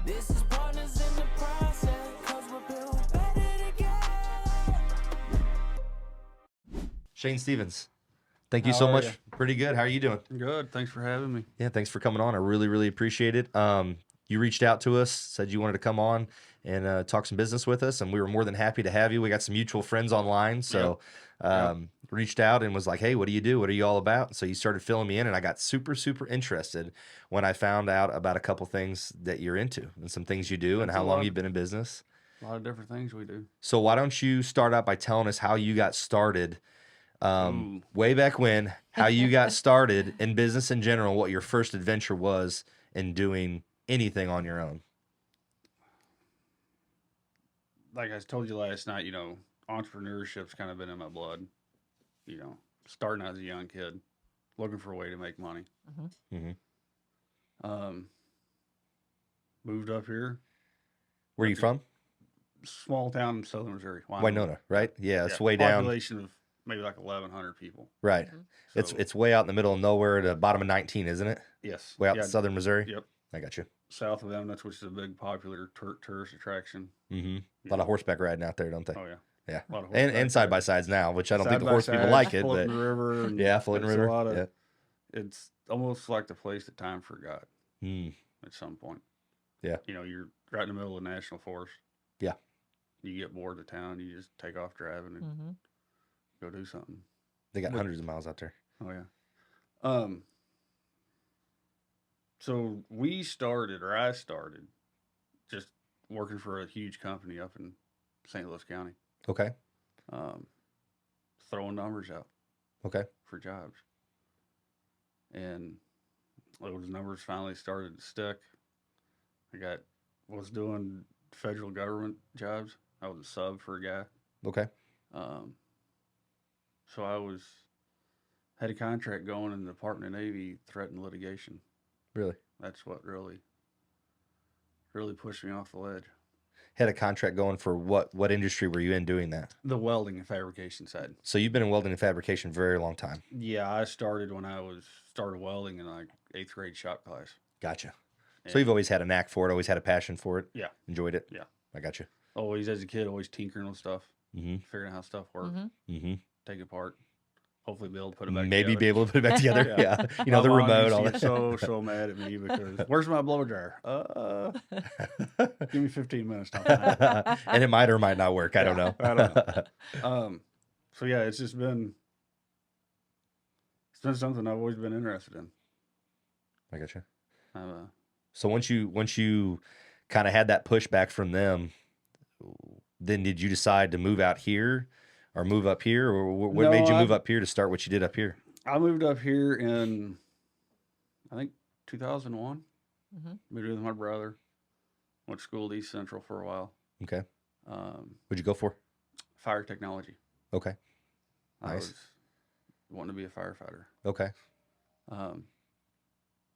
This is partners in the process, 'cause we're built better together. Shane Stevens, thank you How so are much. ya? Pretty good. How are you doing? Good. Thanks for having me. Yeah, thanks for coming on. I really, really appreciate it. You reached out to us, said you wanted to come on and talk some business with us, and we were more than happy to have you. We got some mutual friends online, so reached out and was like, hey, what do you do? What are you all about? So you started filling me in, and I got super, super interested when I found out about a couple things that you're into and some things you do and That's how a long lot. you've been in business. A lot of different things we do. So why don't you start out by telling us how you got started Ooh. way back when, how you got started in business in general, what your first adventure was in doing anything on your own. Like I told you last night, entrepreneurship's kind of been in my blood. Starting out as a young kid, looking for a way to make money. Moved up here. Where are you from? Small town in southern Missouri. Winona, right? Yeah, it's way down. Population of maybe like 1,100 people. Right. So, It's way out in the middle of nowhere at the bottom of 19, isn't it? yes. Way out Yeah, in southern Missouri? Yep. I got you. South of them, which is a big popular tourist attraction. A lot of horseback riding out there, don't they? Oh yeah. Yeah. A lot of And horseback side riding. by sides now, which I don't think the Side by horse people sides, like it, floating but the river. And yeah, floating it's river. A lot of, yeah. It's almost like the place that time forgot Mm. at some point. Yeah. You're right in the middle of the national forest. Yeah. You get bored of town, you just take off driving and go do something. They got hundreds of miles out there. Oh yeah. So I started just working for a huge company up in St. Louis County. Okay. Throwing numbers out Okay. for jobs. And those numbers finally started to stick. Was doing federal government jobs. I was a sub for a guy. Okay. So had a contract going in the Department of Navy, threatened litigation. Really? That's what really pushed me off the ledge. Had a contract going for what industry were you in doing that? The welding and fabrication side. So you've been in welding and fabrication for a very long time. Yeah, I started when I started welding in like 8th grade shop class. Gotcha. And So you've always had a knack for it, always had a passion for it. Yeah. Enjoyed it. Yeah. I got you. Always as a kid, always tinkering with stuff, Mm-hmm. figuring out how stuff works, Mm-hmm. take it apart, hopefully be able to put it back Maybe together. be able to put it back together. Yeah. Yeah. You know, the My mom remote, used to all get that. so mad at me because where's my blow dryer? Give me 15 minutes. Time. And it might or might not work. I don't know. I don't know. So yeah, it's been something I've always been interested in. I got you. Uh, So once you kind of had that pushback from them, then did you decide to move out here or move up here, or what made you move up here to start what you did up here? I moved up here in, I think, 2001. Moved with my brother. Went to school at East Central for a while. Okay. What'd you go for? Fire technology. Okay. I Nice. was wanting to be a firefighter. Okay.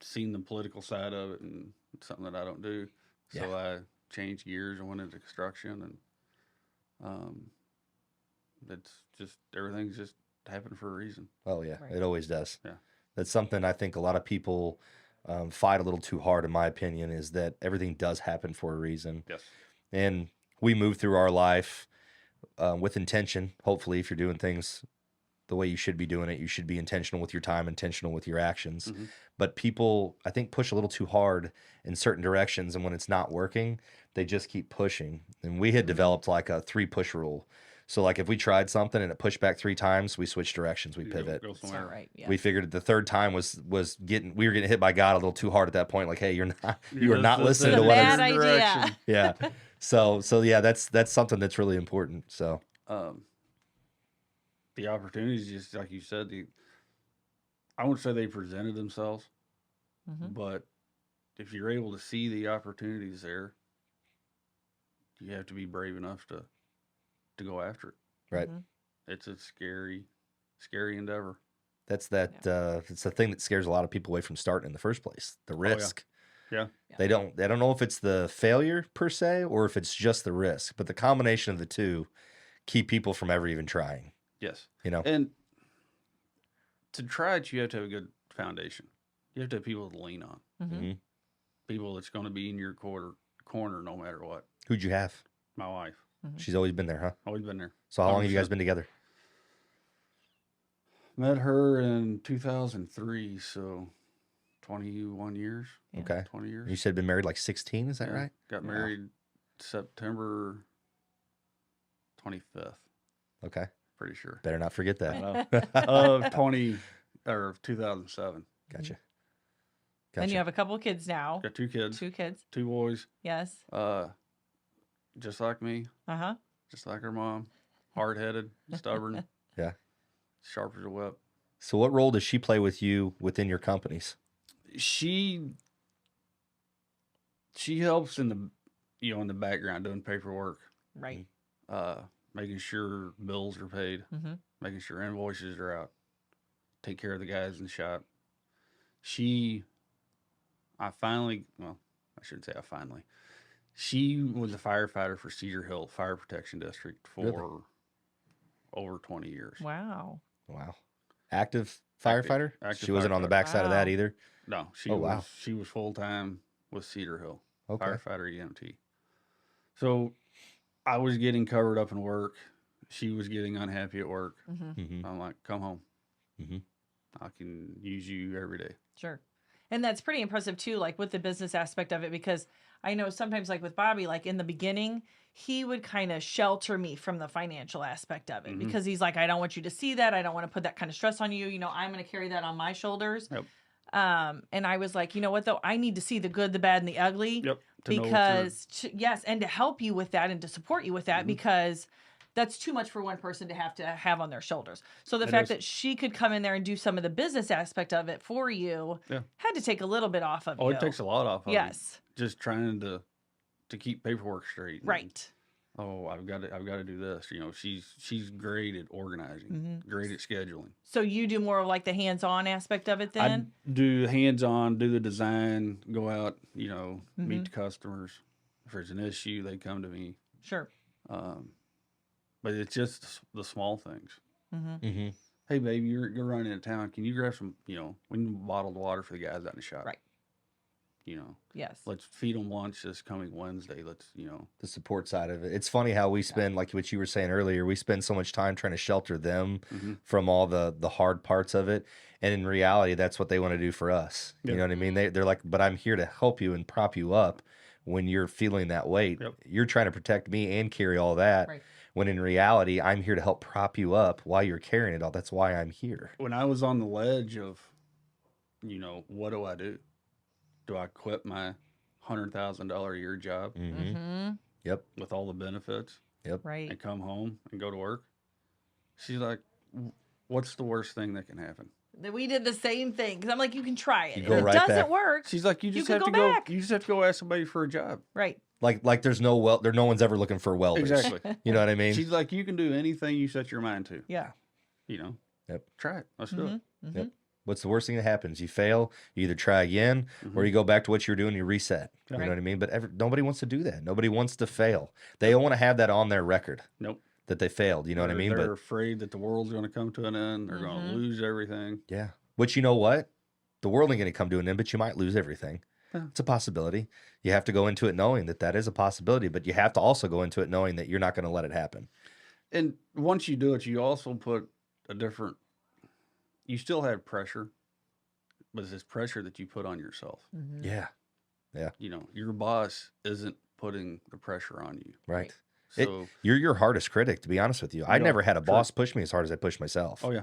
Seen the political side of it, and it's something that I don't do. So Yeah. I changed gears and went into construction, and it's just everything's just happened for a reason. Oh yeah, Right. it always does. Yeah. That's something I think a lot of people fight a little too hard, in my opinion, is that everything does happen for a reason. Yes. And we move through our life with intention. Hopefully, if you're doing things the way you should be doing it, you should be intentional with your time, intentional with your actions. Mhm. But people, I think, push a little too hard in certain directions, and when it's not working, they just keep pushing. And we had developed like a 3-push rule. So like if we tried something and it pushed back 3 times, we switched directions, we You pivot. Go That's somewhere. not right. Yeah. We figured the third time we were getting hit by God a little too hard at that point. Like, hey, you are not listening to what Bad I'm idea. direction. yeah. So yeah, that's something that's really important. So The opportunities, just like you said, I wouldn't say they presented themselves, but if you're able to see the opportunities there, you have to be brave enough to go after it. right. It's a scary endeavor. That's it's the thing that scares a lot of people away from starting in the first place. The risk. Yeah. They don't know if it's the failure per se or if it's just the risk, but the combination of the two keep people from ever even trying. Yes. You know. And to try it, you have to have a good foundation. You have to have people to lean on. Mm-hmm. People that's going to be in your corner no matter what. Who'd you have? My wife. She's always been there, huh? Always been there. So how long have you guys 100%. been together? Met her in 2003, so 21 years. Yeah. Okay. 20 years. You said been married like 16, is that Yeah. right? Got married September 25th. Okay. Pretty sure. Better not forget I that. know. Of 2007. Gotcha. And you have a couple kids now. Got 2 kids, Two kids. 2 boys. Yes. Just like me, Uh-huh. just like her mom. Hard-headed, stubborn, Yeah. sharp as a whip. So what role does she play with you within your companies? She helps in the background doing paperwork, Right. making sure bills are paid, Mm-hmm. making sure invoices are out, take care of the guys in the shop. She was a firefighter for Cedar Hill Fire Protection District for Really? over 20 years. Wow. Wow. Active firefighter? Active She wasn't on the firefighter. backside of that Wow. either? No, Oh, wow. she was full-time with Cedar Hill, Okay. firefighter EMT. So I was getting covered up in work. She was getting unhappy at work. Mm-hmm. Mm-hmm. I'm like, come home. Mhm. I can use you every day. Sure. And that's pretty impressive too, like with the business aspect of it, because I know sometimes like with Bobby, like in the beginning, he would kind of shelter me from the financial aspect of it Mhm. because he's like, I don't want you to see that. I don't want to put that kind of stress on you. You know, I'm going to carry that on my shoulders. Yep. And I was like, you know what though? I need to see the good, the bad, and the ugly. Yep. To know what Because yes, and to help you with that and to support you with that Mhm. because that's too much for one person to have on their shoulders. So the It fact is. that she could come in there and do some of the business aspect of it for you Yeah. had to take a little bit off of Oh, you. it takes a lot off of you. Yes. Just trying to keep paperwork straight. and, Right. Oh, I've got to do this. You know, she's great at organizing, Mhm. great at scheduling. So you do more of like the hands-on aspect of it then? I do hands-on, do the design, go out, you know, Mm-hmm. meet the customers. If there's an issue, they come to me. Sure. But it's just the small things. Mm-hmm. Mm-hmm. Hey, baby, you're running into town. Can you grab some, you know, we need bottled water for the guys out in the shop. Right. You know, Yes. let's feed them lunch this coming Wednesday. Let's, you know. The support side of it. It's funny how we spend, like what you were saying earlier, we spend so much time trying to shelter them Mhm. from all the hard parts of it. And in reality, that's what they want to do for us. You Yep. know what I mean? They're like, but I'm here to help you and prop you up when you're feeling that weight. Yep. You're trying to protect me and carry all that. Right. When in reality, I'm here to help prop you up while you're carrying it all. That's why I'm here. When I was on the ledge of, you know, what do I do? Do I quit my $100,000 a year job Mm-hmm. Mm-hmm. Yep. with all the benefits Right. and come home and go to work? She's like, what's the worst thing that can happen? We did the same thing because I'm like, you can try it. You If go it right doesn't back. work, She's like, you You just could have to go go. back. You just have to go ask somebody for a job. right. Like there's no one's ever looking for welders. Exactly. You know what I mean? She's like, you can do anything you set your mind to. Yeah. You know. Yep. Try it. Let's do it. Mm-hmm. Mm-hmm. Yep. What's the worst thing that happens? You fail, you either try again, or you go back to what you're doing, you reset. You know Right. what I mean? But nobody wants to do that. Nobody wants to fail. They don't want to have that on their record Nope. that they failed. You know what I mean? They're But afraid that the world's going to come to an end. They're going Mhm. to lose everything. yeah. But you know what? The world ain't going to come to an end, but you might lose everything. Yeah. It's a possibility. You have to go into it knowing that that is a possibility, but you have to also go into it knowing that you're not going to let it happen. And once you do it, you also put you still have pressure, but it's this pressure that you put on yourself. Mm-hmm. Yeah. You know, your boss isn't putting the pressure on you. Right. So, You're your hardest critic, to be honest with you. I Yeah, never had a true. boss push me as hard as I push myself. oh, yeah.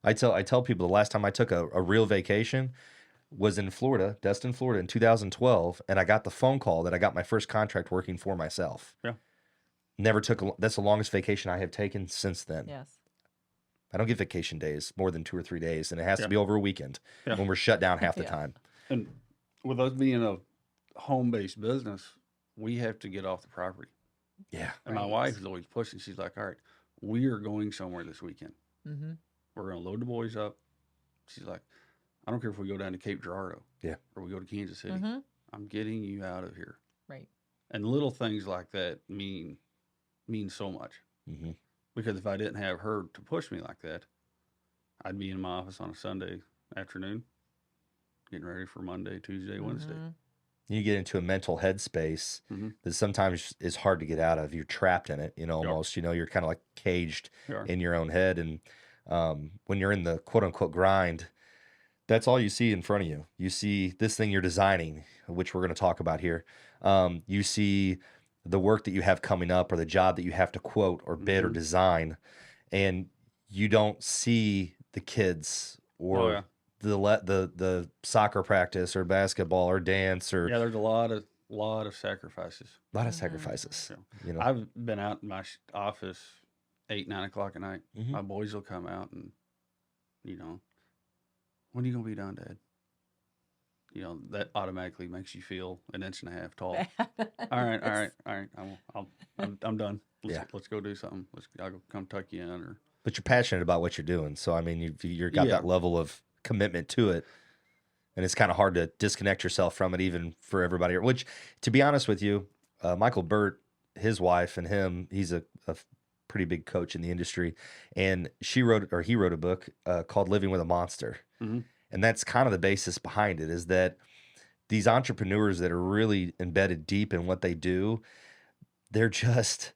I tell people the last time I took a real vacation was in Florida, Destin, Florida in 2012, and I got the phone call that I got my first contract working for myself. Yeah. Never that's the longest vacation I have taken since then. Yes. I don't get vacation days more than 2 or 3 days, and it has Yeah. to be over a weekend Yeah. when we're shut down half the Yeah. time. And with us being a home-based business, we have to get off the property. Yeah. And my Right. wife is always pushing. She's like, all right, we are going somewhere this weekend. Mm-hmm. We're going to load the boys up. She's like, I don't care if we go down to Cape Girardeau. Yeah. Or we go to Kansas City. Mm-hmm. I'm getting you out of here. Right. And little things like that mean so much. hmm Because if I didn't have her to push me like that, I'd be in my office on a Sunday afternoon, getting ready for Monday, Tuesday, Wednesday. Mm-hmm. You get into a mental headspace Mhm. that sometimes is hard to get out of. You're trapped in it, Yep. almost, you're kind of like caged You are. in your own head. And when you're in the quote unquote grind, that's all you see in front of you. You see this thing you're designing, which we're going to talk about here. You see the work that you have coming up or the job that you have to quote or bid or Mhm. design, and you don't see the kids Oh, or yeah. the soccer practice or basketball or dance or Yeah, there's a lot of sacrifices. a lot of sacrifices. Yeah. I've been out in my office 8, 9 o'clock at night. Mhm. My boys will come out and, when are you gonna be done, Dad? That automatically makes you feel an inch and a half tall. All right. I'm done. Let's go do something. I'll go come tuck you in, or But you're passionate about what you're doing, so I mean, you've got that level of commitment to it, and it's kind of hard to disconnect yourself from it, even for everybody. Which, to be honest with you, Michael Burt, his wife, and him, he's a pretty big coach in the industry, and he wrote a book called "Living with a Monster," Mhm. and that's kind of the basis behind it. Is that these entrepreneurs that are really embedded deep in what they do, they're just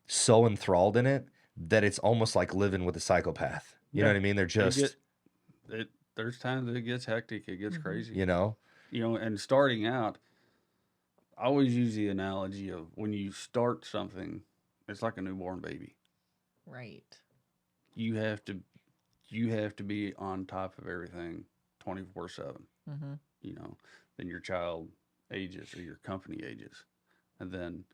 so enthralled in it that it's almost like living with a psychopath. You know Yeah. what I mean? They're just, there's times that it gets hectic, it gets crazy. Mm-hmm. And starting out, I always use the analogy of when you start something, it's like a newborn baby. Right. You have to be on top of everything 24/7. Mm-hmm. Then your child ages or your company ages. And then,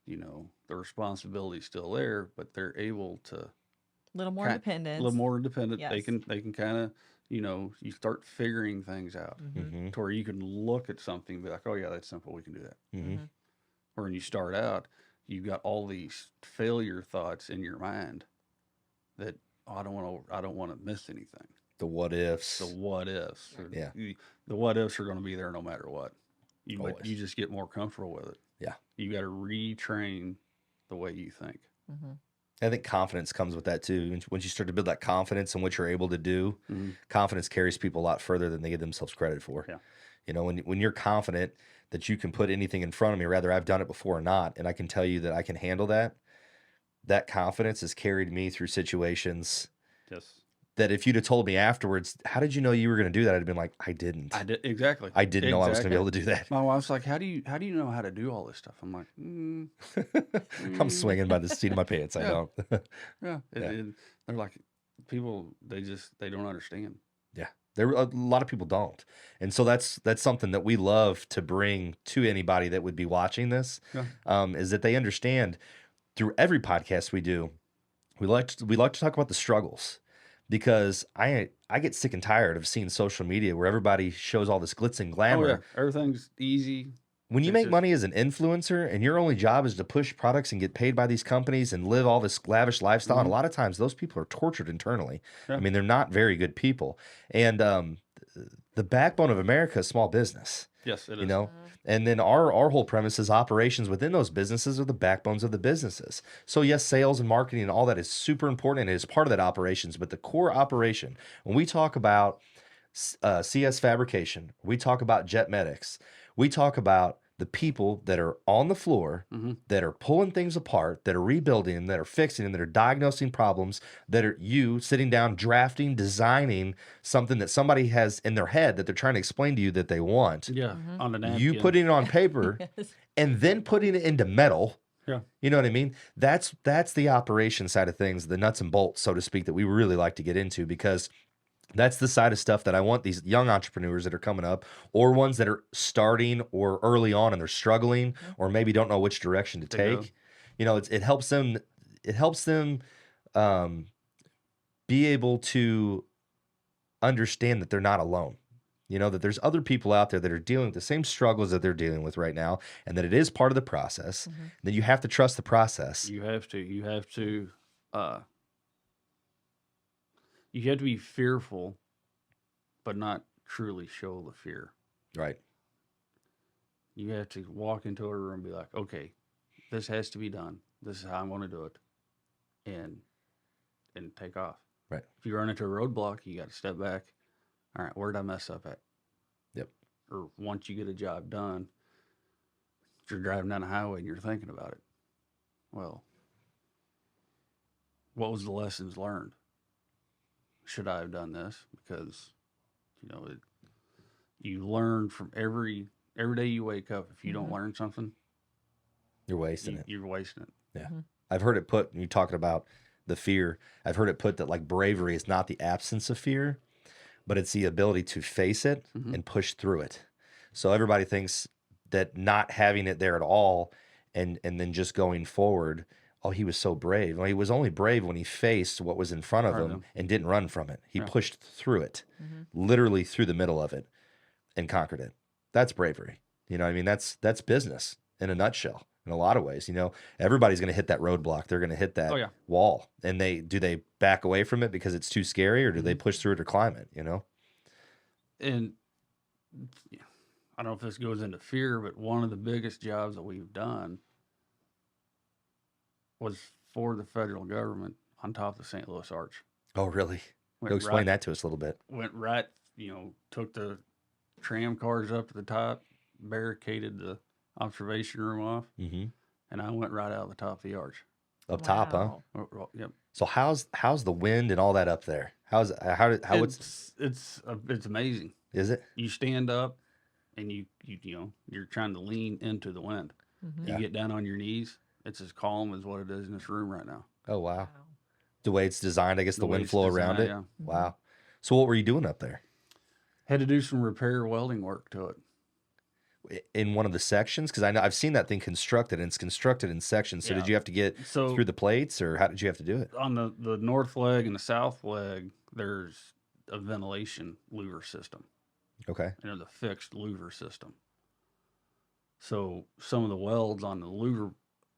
the responsibility's still there, but they're able to A little more a independence. little more independent. They Yes. can kind of, you start figuring things out Mm-hmm. to where you can look at something and be like, oh yeah, that's simple. We can do that. Mm-hmm. Or when you start out, you've got all these failure thoughts in your mind that, oh, I don't want to miss anything. The what ifs. The what ifs. Yeah. The what ifs are going to be there no matter what. But Always. you just get more comfortable with it. Yeah. You got to retrain the way you think. Mm-hmm. I think confidence comes with that too. Once you start to build that confidence in what you're able to do, Mm-hmm. confidence carries people a lot further than they give themselves credit for. Yeah. When you're confident that you can put anything in front of me, rather I've done it before or not, and I can tell you that I can handle that, that confidence has carried me through situations Yes. that if you'd have told me afterwards, how did you know you were going to do that? I'd have been like, I didn't. I did exactly. I didn't know I was going to be able to do that. My wife's like, how do you know how to do all this stuff? I'm like, I'm swinging by the seat of my pants. I Yeah. don't. yeah. They're like, people, they don't understand. Yeah. There a lot of people don't. And so that's something that we love to bring to anybody that would be watching this, is that they understand through every podcast we do. We like to talk about the struggles, because I get sick and tired of seeing social media where everybody shows all this glitz and glamour. Oh yeah, everything's easy. When you make money as an influencer and your only job is to push products and get paid by these companies and live all this lavish lifestyle, and a lot of times those people are tortured internally. Yeah. I mean, they're not very good people. And the backbone of America is small business. Yes, it is. You know, and then our whole premise is operations within those businesses are the backbones of the businesses. So yes, sales and marketing and all that is super important and it is part of that operations. But the core operation, when we talk about CS fabrication, we talk about jet medics, we talk about the people that are on the floor, that are pulling things apart, that are rebuilding, that are fixing, that are diagnosing problems, that are you sitting down, drafting, designing something that somebody has in their head that they're trying to explain to you that they want. Yeah, on the napkin. You putting it on paper and then putting it into metal. Yeah. You know what I mean? That's the operation side of things, the nuts and bolts, so to speak, that we really like to get into, because that's the side of stuff that I want these young entrepreneurs that are coming up, or ones that are starting or early on and they're struggling or maybe don't know which direction to take. You know, it helps them. It helps them be able to understand that they're not alone. You know, that there's other people out there that are dealing with the same struggles that they're dealing with right now, and that it is part of the process. That you have to trust the process. You have to be fearful, but not truly show the fear. Right. You have to walk into a room and be like, okay, this has to be done. This is how I'm going to do it. And take off. Right. If you run into a roadblock, you got to step back. All right, where did I mess up at? Yep. Or once you get a job done, You're driving down the highway and you're thinking about it. Well, what was the lessons learned? Should I have done this? Because, you learn from every day you wake up. If you don't learn something, You're wasting it. you're wasting it. Yeah. I've heard it put, you talking about the fear, I've heard it put that like bravery is not the absence of fear, but it's the ability to face it and push through it. So everybody thinks that not having it there at all and then just going forward, oh, he was so brave. Well, he was only brave when he faced what was in front of him and didn't run from it. He pushed through it, literally through the middle of it and conquered it. That's bravery. You know what I mean? That's business in a nutshell. In a lot of ways, everybody's going to hit that roadblock. They're going to hit that wall. And do they back away from it because it's too scary, or do they push through it or climb it, And I don't know if this goes into fear, but one of the biggest jobs that we've done was for the federal government on top of the St. Louis Arch. Oh, really? Go explain that to us a little bit. Went right, took the tram cars up to the top, barricaded the observation room off, and I went right out the top of the arch. Up top, huh? Yep. So how's the wind and all that up there? It's amazing. Is it? You stand up, and you're trying to lean into the wind. You get down on your knees. It's as calm as what it is in this room right now. Oh wow. The way it's designed, I guess the wind flow around it. Yeah. Wow. So what were you doing up there? Had to do some repair welding work to it. In one of the sections? Because I know I've seen that thing constructed, and it's constructed in sections. So did you have to get through the plates, or how did you have to do it? On the north leg and the south leg, there's a ventilation louver system. Okay. And there's a fixed louver system. So some of the welds on the louver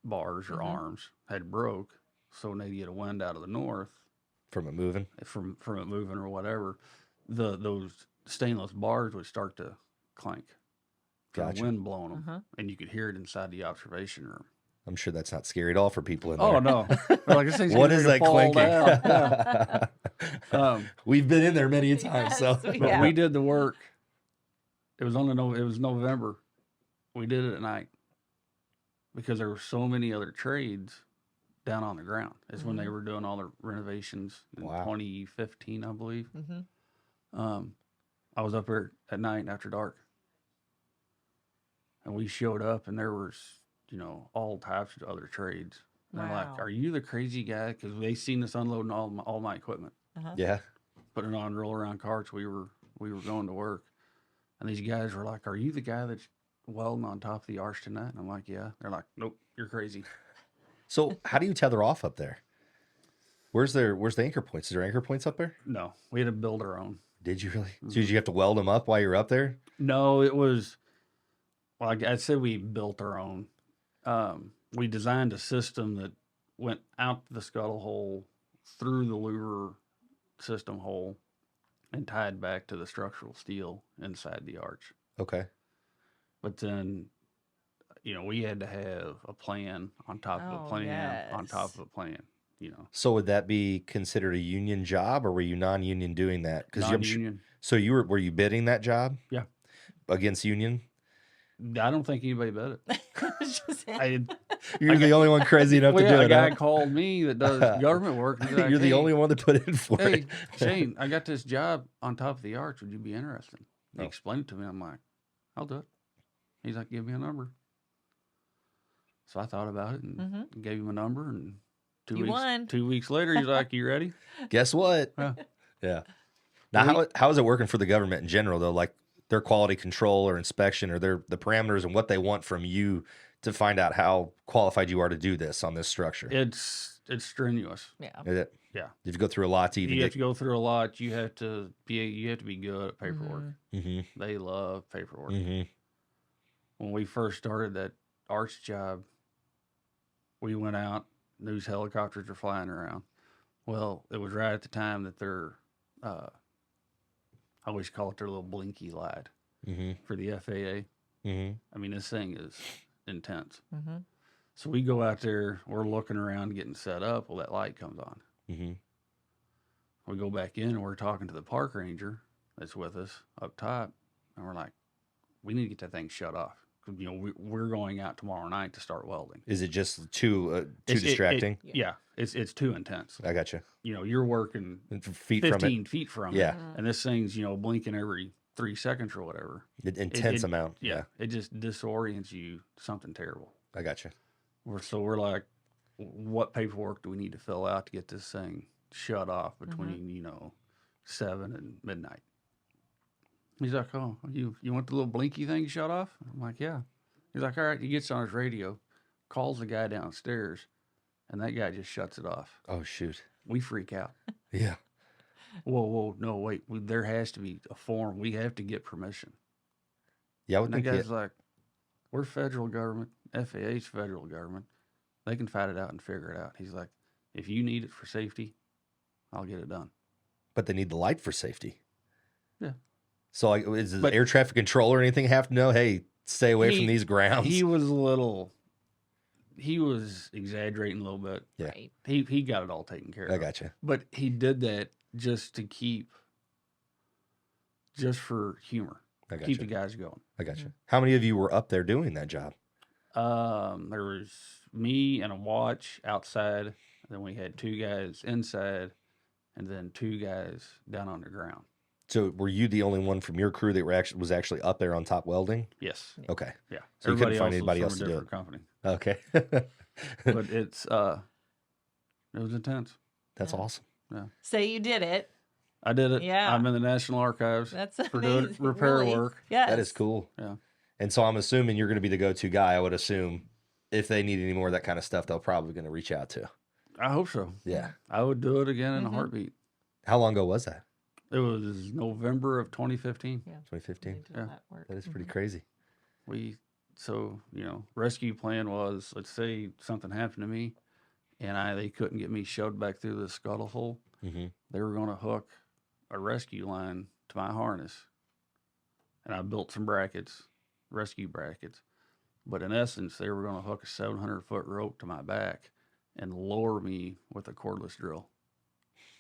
bars or arms had broke. So when they get a wind out of the north, From it moving? from it moving or whatever, those stainless bars would start to clank. Gotcha. The wind blowing them, and you could hear it inside the observation room. I'm sure that's not scary at all for people in there. Oh no! They're like, this thing's What getting is ready that to fall clinking? down. Yeah. We've been in there many a time. Yes, So But we did the work. It was it was November. We did it at night because there were so many other trades down on the ground. It's when they were doing all the renovations in 2015, I believe. I was up there at night after dark. And we showed up, and there was, all types of other trades. And they're like, "Are you the crazy guy?" Because they seen us unloading all my equipment, yeah. putting it on roll around carts. We were going to work, and these guys were like, "Are you the guy that's welding on top of the arch tonight?" And I'm like, "Yeah." They're like, "Nope, you're crazy." So how do you tether off up there? Where's the anchor points? Is there anchor points up there? No, we had to build our own. Did you really? So did you have to weld them up while you were up there? No, it was. Well, I said we built our own. We designed a system that went out the scuttle hole, through the louver system hole, and tied back to the structural steel inside the arch. Okay. But then, we had to have a plan on top of a plan on top of a plan. So would that be considered a union job, or were you non-union doing that? Non-union. So were you bidding that job? Yeah. Against union? I don't think anybody bet it. You're the only one crazy enough to do A it. guy Huh? called me that does government work. And he's like, You're the "Hey, only one that put in for Hey, it. Shane, I got this job on top of the arch. Would you be interested?" He Oh. explained it to me. I'm like, "I'll do it." He's like, "Give me a number." So I thought about it and gave him a number. And won. 2 weeks later, he's like, "You ready?" Guess what? Yeah. Yeah. Now, how is it working for the government in general, though? Like their quality control or inspection, or the parameters and what they want from you to find out how qualified you are to do this on this structure? It's strenuous. Yeah. Is it? Yeah. Did you go through a lot to even You have get? to go through a lot. You have to be good at paperwork. Mm-hmm. They love paperwork. Mm-hmm. When we first started that arch job, we went out, news helicopters were flying around. Well, it was right at the time that their, I always call it their little blinky light for the FAA. Mm-hmm. I mean, this thing is intense. Mm-hmm. So we go out there, we're looking around, getting set up. Well, that light comes on. Mm-hmm. We go back in, and we're talking to the park ranger that's with us up top, and we're like, "We need to get that thing shut off You know, we're going out tomorrow night to start welding. Is it just too It's- distracting? Yeah, it's too intense. I got you. You know, you're working Feet from 15 it. feet from Yeah. it, and this thing's, you know, blinking every 3 seconds or whatever. Intense amount. Yeah, it just disorients you. Something terrible. I got you. We're like, what paperwork do we need to fill out to get this thing shut off between you know 7 and midnight? He's like, oh, you want the little blinky thing shut off? I'm like, yeah. He's like, all right. He gets on his radio, calls the guy downstairs, and that guy just shuts it off. Oh shoot. We freak out. Yeah. Whoa, no, wait. There has to be a form. We have to get permission. Yeah, I would And that think. guy's like, we're federal government. FAA's federal government. They can fight it out and figure it out. He's like, if you need it for safety, I'll get it done. But they need the light for safety. Yeah. So, like, is the But- air traffic control or anything have to know? Hey, stay away from these grounds. He was exaggerating a little bit. Yeah. Right. He got it all taken care of. I got you. But he did that just for humor. I got Keep you. the guys going. I got you. How many of you were up there doing that job? There was me and a watch outside. Then we had 2 guys inside, and then 2 guys down on the ground. So, were you the only one from your crew that was actually up there on top welding? Yes. Okay. Yeah. So you couldn't find was anybody from else a to do different it? company. Okay. But it was intense. That's Yeah. awesome. Say you did it. I did it. Yeah. I'm in the National Archives That's for doing amazing, repair really. work. Yes. That is cool. Yeah. And so I'm assuming you're going to be the go-to guy. I would assume if they need any more of that kind of stuff, they'll probably going to reach out to. I hope so. Yeah. I would do it again in a Mhm. heartbeat. How long ago was that? It was November of 2015. Yeah. 2015. They did Yeah. that work. That is pretty Mhm. crazy. So, you know, rescue plan was, let's say something happened to me and they couldn't get me shoved back through the scuttle hole. Mm-hmm. They were going to hook a rescue line to my harness. And I built some brackets, rescue brackets. But in essence, they were going to hook a 700-foot rope to my back and lower me with a cordless drill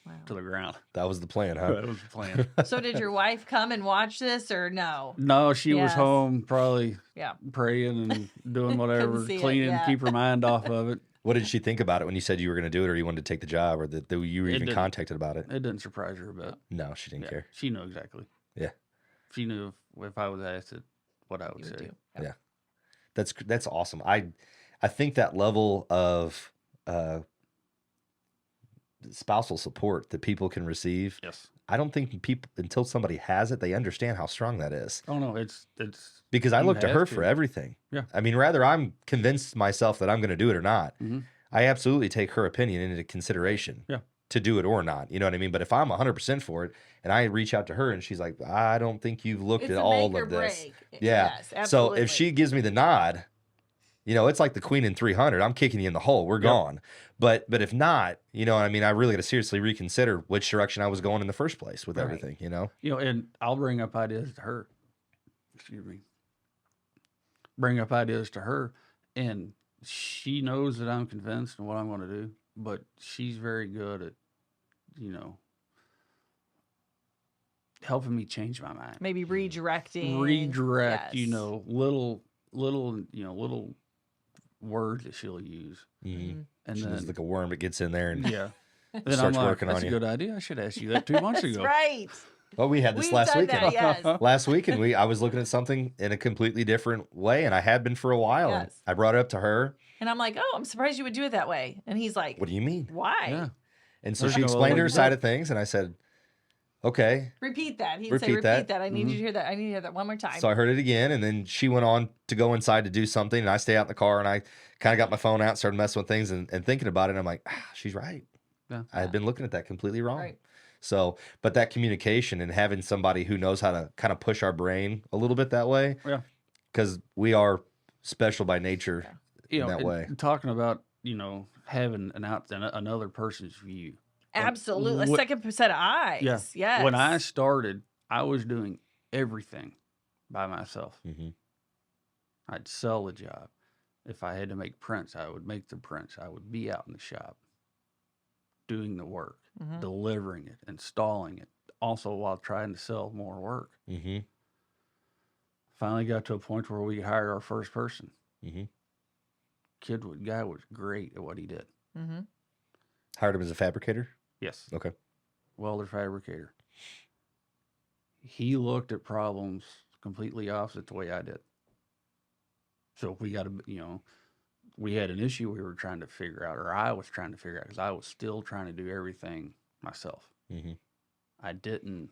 Wow. to the ground. That was the plan, huh? That was the plan. So did your wife come and watch this or no? No, she was Yes. home probably Yeah. praying and doing whatever, see it, cleaning, yeah. keep her mind off of it. What did she think about it when you said you were going to do it, or you wanted to take the job, or that you were It even didn't- contacted about it? It didn't surprise her a bit. No, she didn't Yeah, care. she knew exactly. Yeah. She knew if I was asked it, what I would You would say. do. Yeah. That's awesome. I think that level of spousal support that people can receive, Yes. I don't think people, until somebody has it, they understand how strong that is. Oh no, it's Because I You look to have her to. for everything. Yeah. I mean, rather I'm convinced myself that I'm going to do it or not. Mhm. I absolutely take her opinion into consideration. Yeah. To do it or not. You know what I mean? But if I'm 100% for it and I reach out to her and she's like, I don't think you've looked It's at a all make or of this. break. Yeah. Yes, So absolutely. if she gives me the nod, you know, it's like the queen in 300. I'm kicking you in the hole. We're Yep. gone. But if not, you know, I mean, I really got to seriously reconsider which direction I was going in the first place with Right. everything, you know? and I'll bring up ideas to her. Excuse me. Bring up ideas to her, and she knows that I'm convinced in what I'm going to do. But she's very good at, helping me change my mind. Maybe redirecting. Redirect, Yes. little words that she'll use, Mm-hmm. and She's then like a worm that gets in there and yeah. Then I'm starts like, working that's on a you. good idea. I should ask you that 2 months That's ago. right. well, we had this We've last done weekend. that, yes. Last weekend, I was looking at something in a completely different way, and I had been for a while. And Yes. I brought it up to her. And I'm like, oh, I'm surprised you would do it that way. And he's like, What do you mean? why? Yeah. And so There's she no explained other her way to side do of things, and I said, okay. Repeat that. He'd say, Repeat repeat that. that. I need you to hear that. I need to hear that one more time. So I heard it again, and then she went on to go inside to do something, and I stay out in the car, and I kind of got my phone out, started messing with things, and thinking about it. And I'm like, she's right. Yeah. I had been looking at that completely wrong. Right. So, but that communication and having somebody who knows how to kind of push our brain a little bit that way, Yeah. because we are special by nature in that and way. talking about, having another person's view. Absolutely. A What- second set of eyes. Yeah. Yes. When I started, I was doing everything by myself. Mm-hmm. I'd sell the job. If I had to make prints, I would make the prints. I would be out in the shop doing the work, Mhm. delivering it, installing it, also while trying to sell more work. Mm-hmm. Finally got to a point where we hired our first person. Mm-hmm. Guy was great at what he did. Mm-hmm. Hired him as a fabricator. Yes. Okay. Welder fabricator. He looked at problems completely opposite the way I did. So if we got we had an issue we were trying to figure out, or I was trying to figure out, because I was still trying to do everything myself. Mm-hmm. I didn't.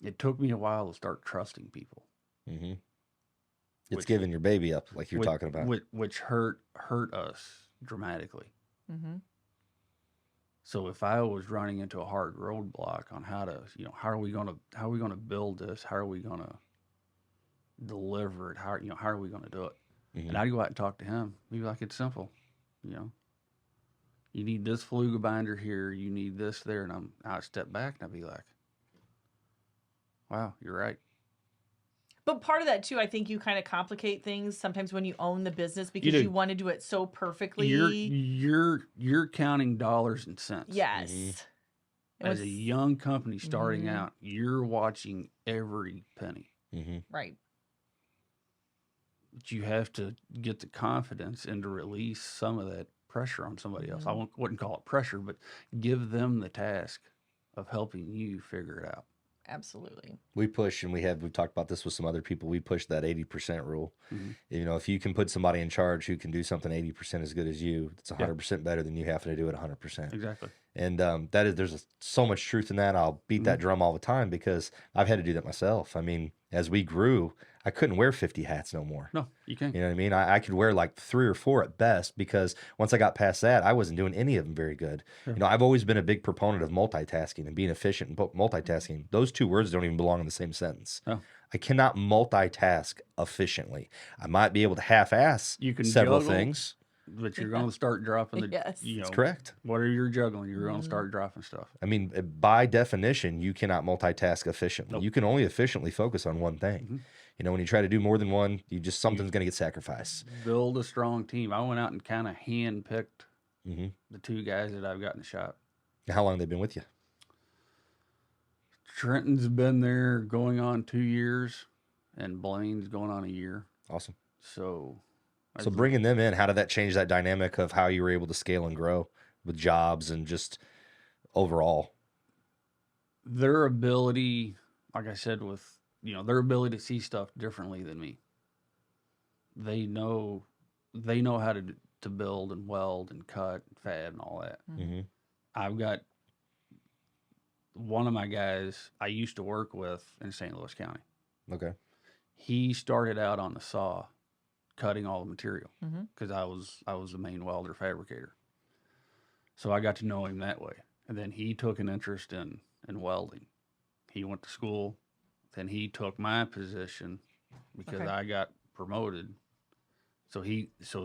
It took me a while to start trusting people. Mm-hmm. It's Which- giving your baby up, like you're which- talking about. which hurt us dramatically. Mm-hmm. So if I was running into a hard roadblock on how to, how are we gonna build this? How are we gonna deliver it? How are we gonna do it? Mhm. And I'd go out and talk to him. He'd be like, it's simple, You need this fluga binder here. You need this there. And I'd step back and I'd be like, wow, you're right. But part of that too, I think you kind of complicate things sometimes when you own the business because do. you want to do it so perfectly. You're counting dollars and cents. Yes. Mhm. It As was- a young company starting Mhm. out, you're watching every penny. Mm-hmm. right. But you have to get the confidence and to release some of that pressure on somebody else. I wouldn't call it pressure, but give them the task of helping you figure it out. Absolutely. We push, and we've talked about this with some other people. We push that 80% rule. Mhm. If you can put somebody in charge who can do something 80% as good as you, it's 100% better than you having to do it 100%. Exactly. And there's so much truth in that. I'll beat that drum all the time because I've had to do that myself. I mean, as we grew, I couldn't wear 50 hats no more. No, you can't. You know what I mean? I could wear like 3 or 4 at best because once I got past that, I wasn't doing any of them very good. Sure. I've always been a big proponent of multitasking and being efficient in multitasking. Those 2 words don't even belong in the same sentence. No. I cannot multitask efficiently. I might be able to half-ass You can several juggle. things. But you're going to start dropping the, Yes. That's correct. whatever you're juggling, you're going to start dropping stuff. I mean, by definition, you cannot multitask efficiently. Nope. You can only efficiently focus on one thing. Mhm. When you try to do more than one, something's going to get sacrificed. Build a strong team. I went out and kind of hand-picked Mm-hmm. the 2 guys that I've got in the shop. How long have they been with you? Trenton's been there going on 2 years, and Blaine's going on a year. Awesome. So Bringing them in, how did that change that dynamic of how you were able to scale and grow with jobs and just overall? their ability, like I said, with their ability to see stuff differently than me. They know how to build and weld and cut and fab and all that. Mm-hmm. I've got one of my guys I used to work with in St. Louis County. Okay. He started out on the saw, cutting all the material Mhm. because I was the main welder fabricator. So I got to know him that way, and then he took an interest in welding. He went to school, then he took my position because Okay. I got promoted. So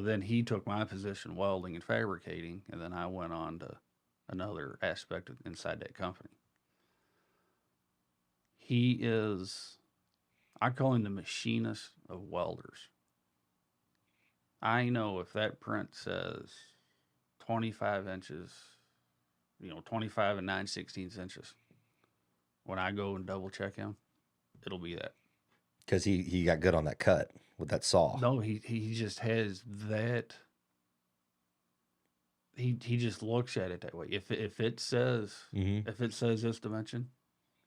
then he took my position welding and fabricating, and then I went on to another aspect inside that company. He is, I call him the machinist of welders. I know if that print says 25 inches, 25 and 9/16 inches, when I go and double check him, it'll be that. Because he got good on that cut with that saw. No, he just has that. He just looks at it that way. If it says Mm-hmm. if it says this dimension,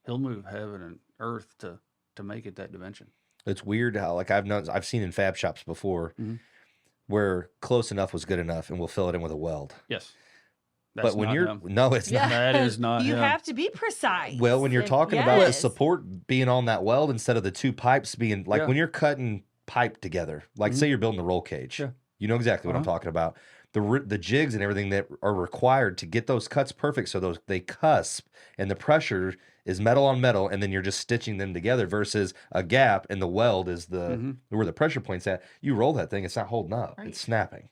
he'll move heaven and earth to make it that dimension. It's weird how, like, I've seen in fab shops before Mhm. where close enough was good enough and we'll fill it in with a weld. Yes, But when not you're, him. no, it's not. That is not You him. have to be precise. Well, when you're And- talking about the yes. support being on that weld instead of the 2 pipes being like Yeah. when you're cutting pipe together, like say you're building a roll cage, Yeah. you know exactly what I'm talking about. The jigs and everything that are required to get those cuts perfect, so they cusp and the pressure is metal on metal, and then you're just stitching them together versus a gap and the weld is the where the pressure point's at. You roll that thing, it's not holding up, Right. it's snapping.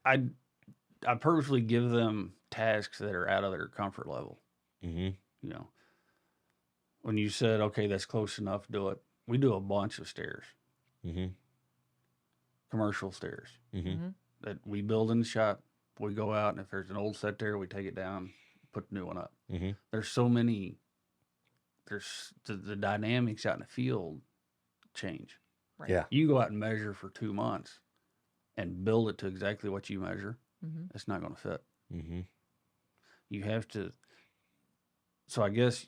I purposely give them tasks that are out of their comfort level. Mm-hmm. When you said, okay, that's close enough, do it. We do a bunch of stairs, Mm-hmm. commercial stairs Mm-hmm. that we build in the shop. We go out, and if there's an old set there, we take it down, put the new one up. Mm-hmm. There's so many there's the dynamics out in the field change. Right. Yeah. You go out and measure for 2 months and build it to exactly what you measure. Mm-hmm. It's not going to fit. Mm-hmm. You have to. So I guess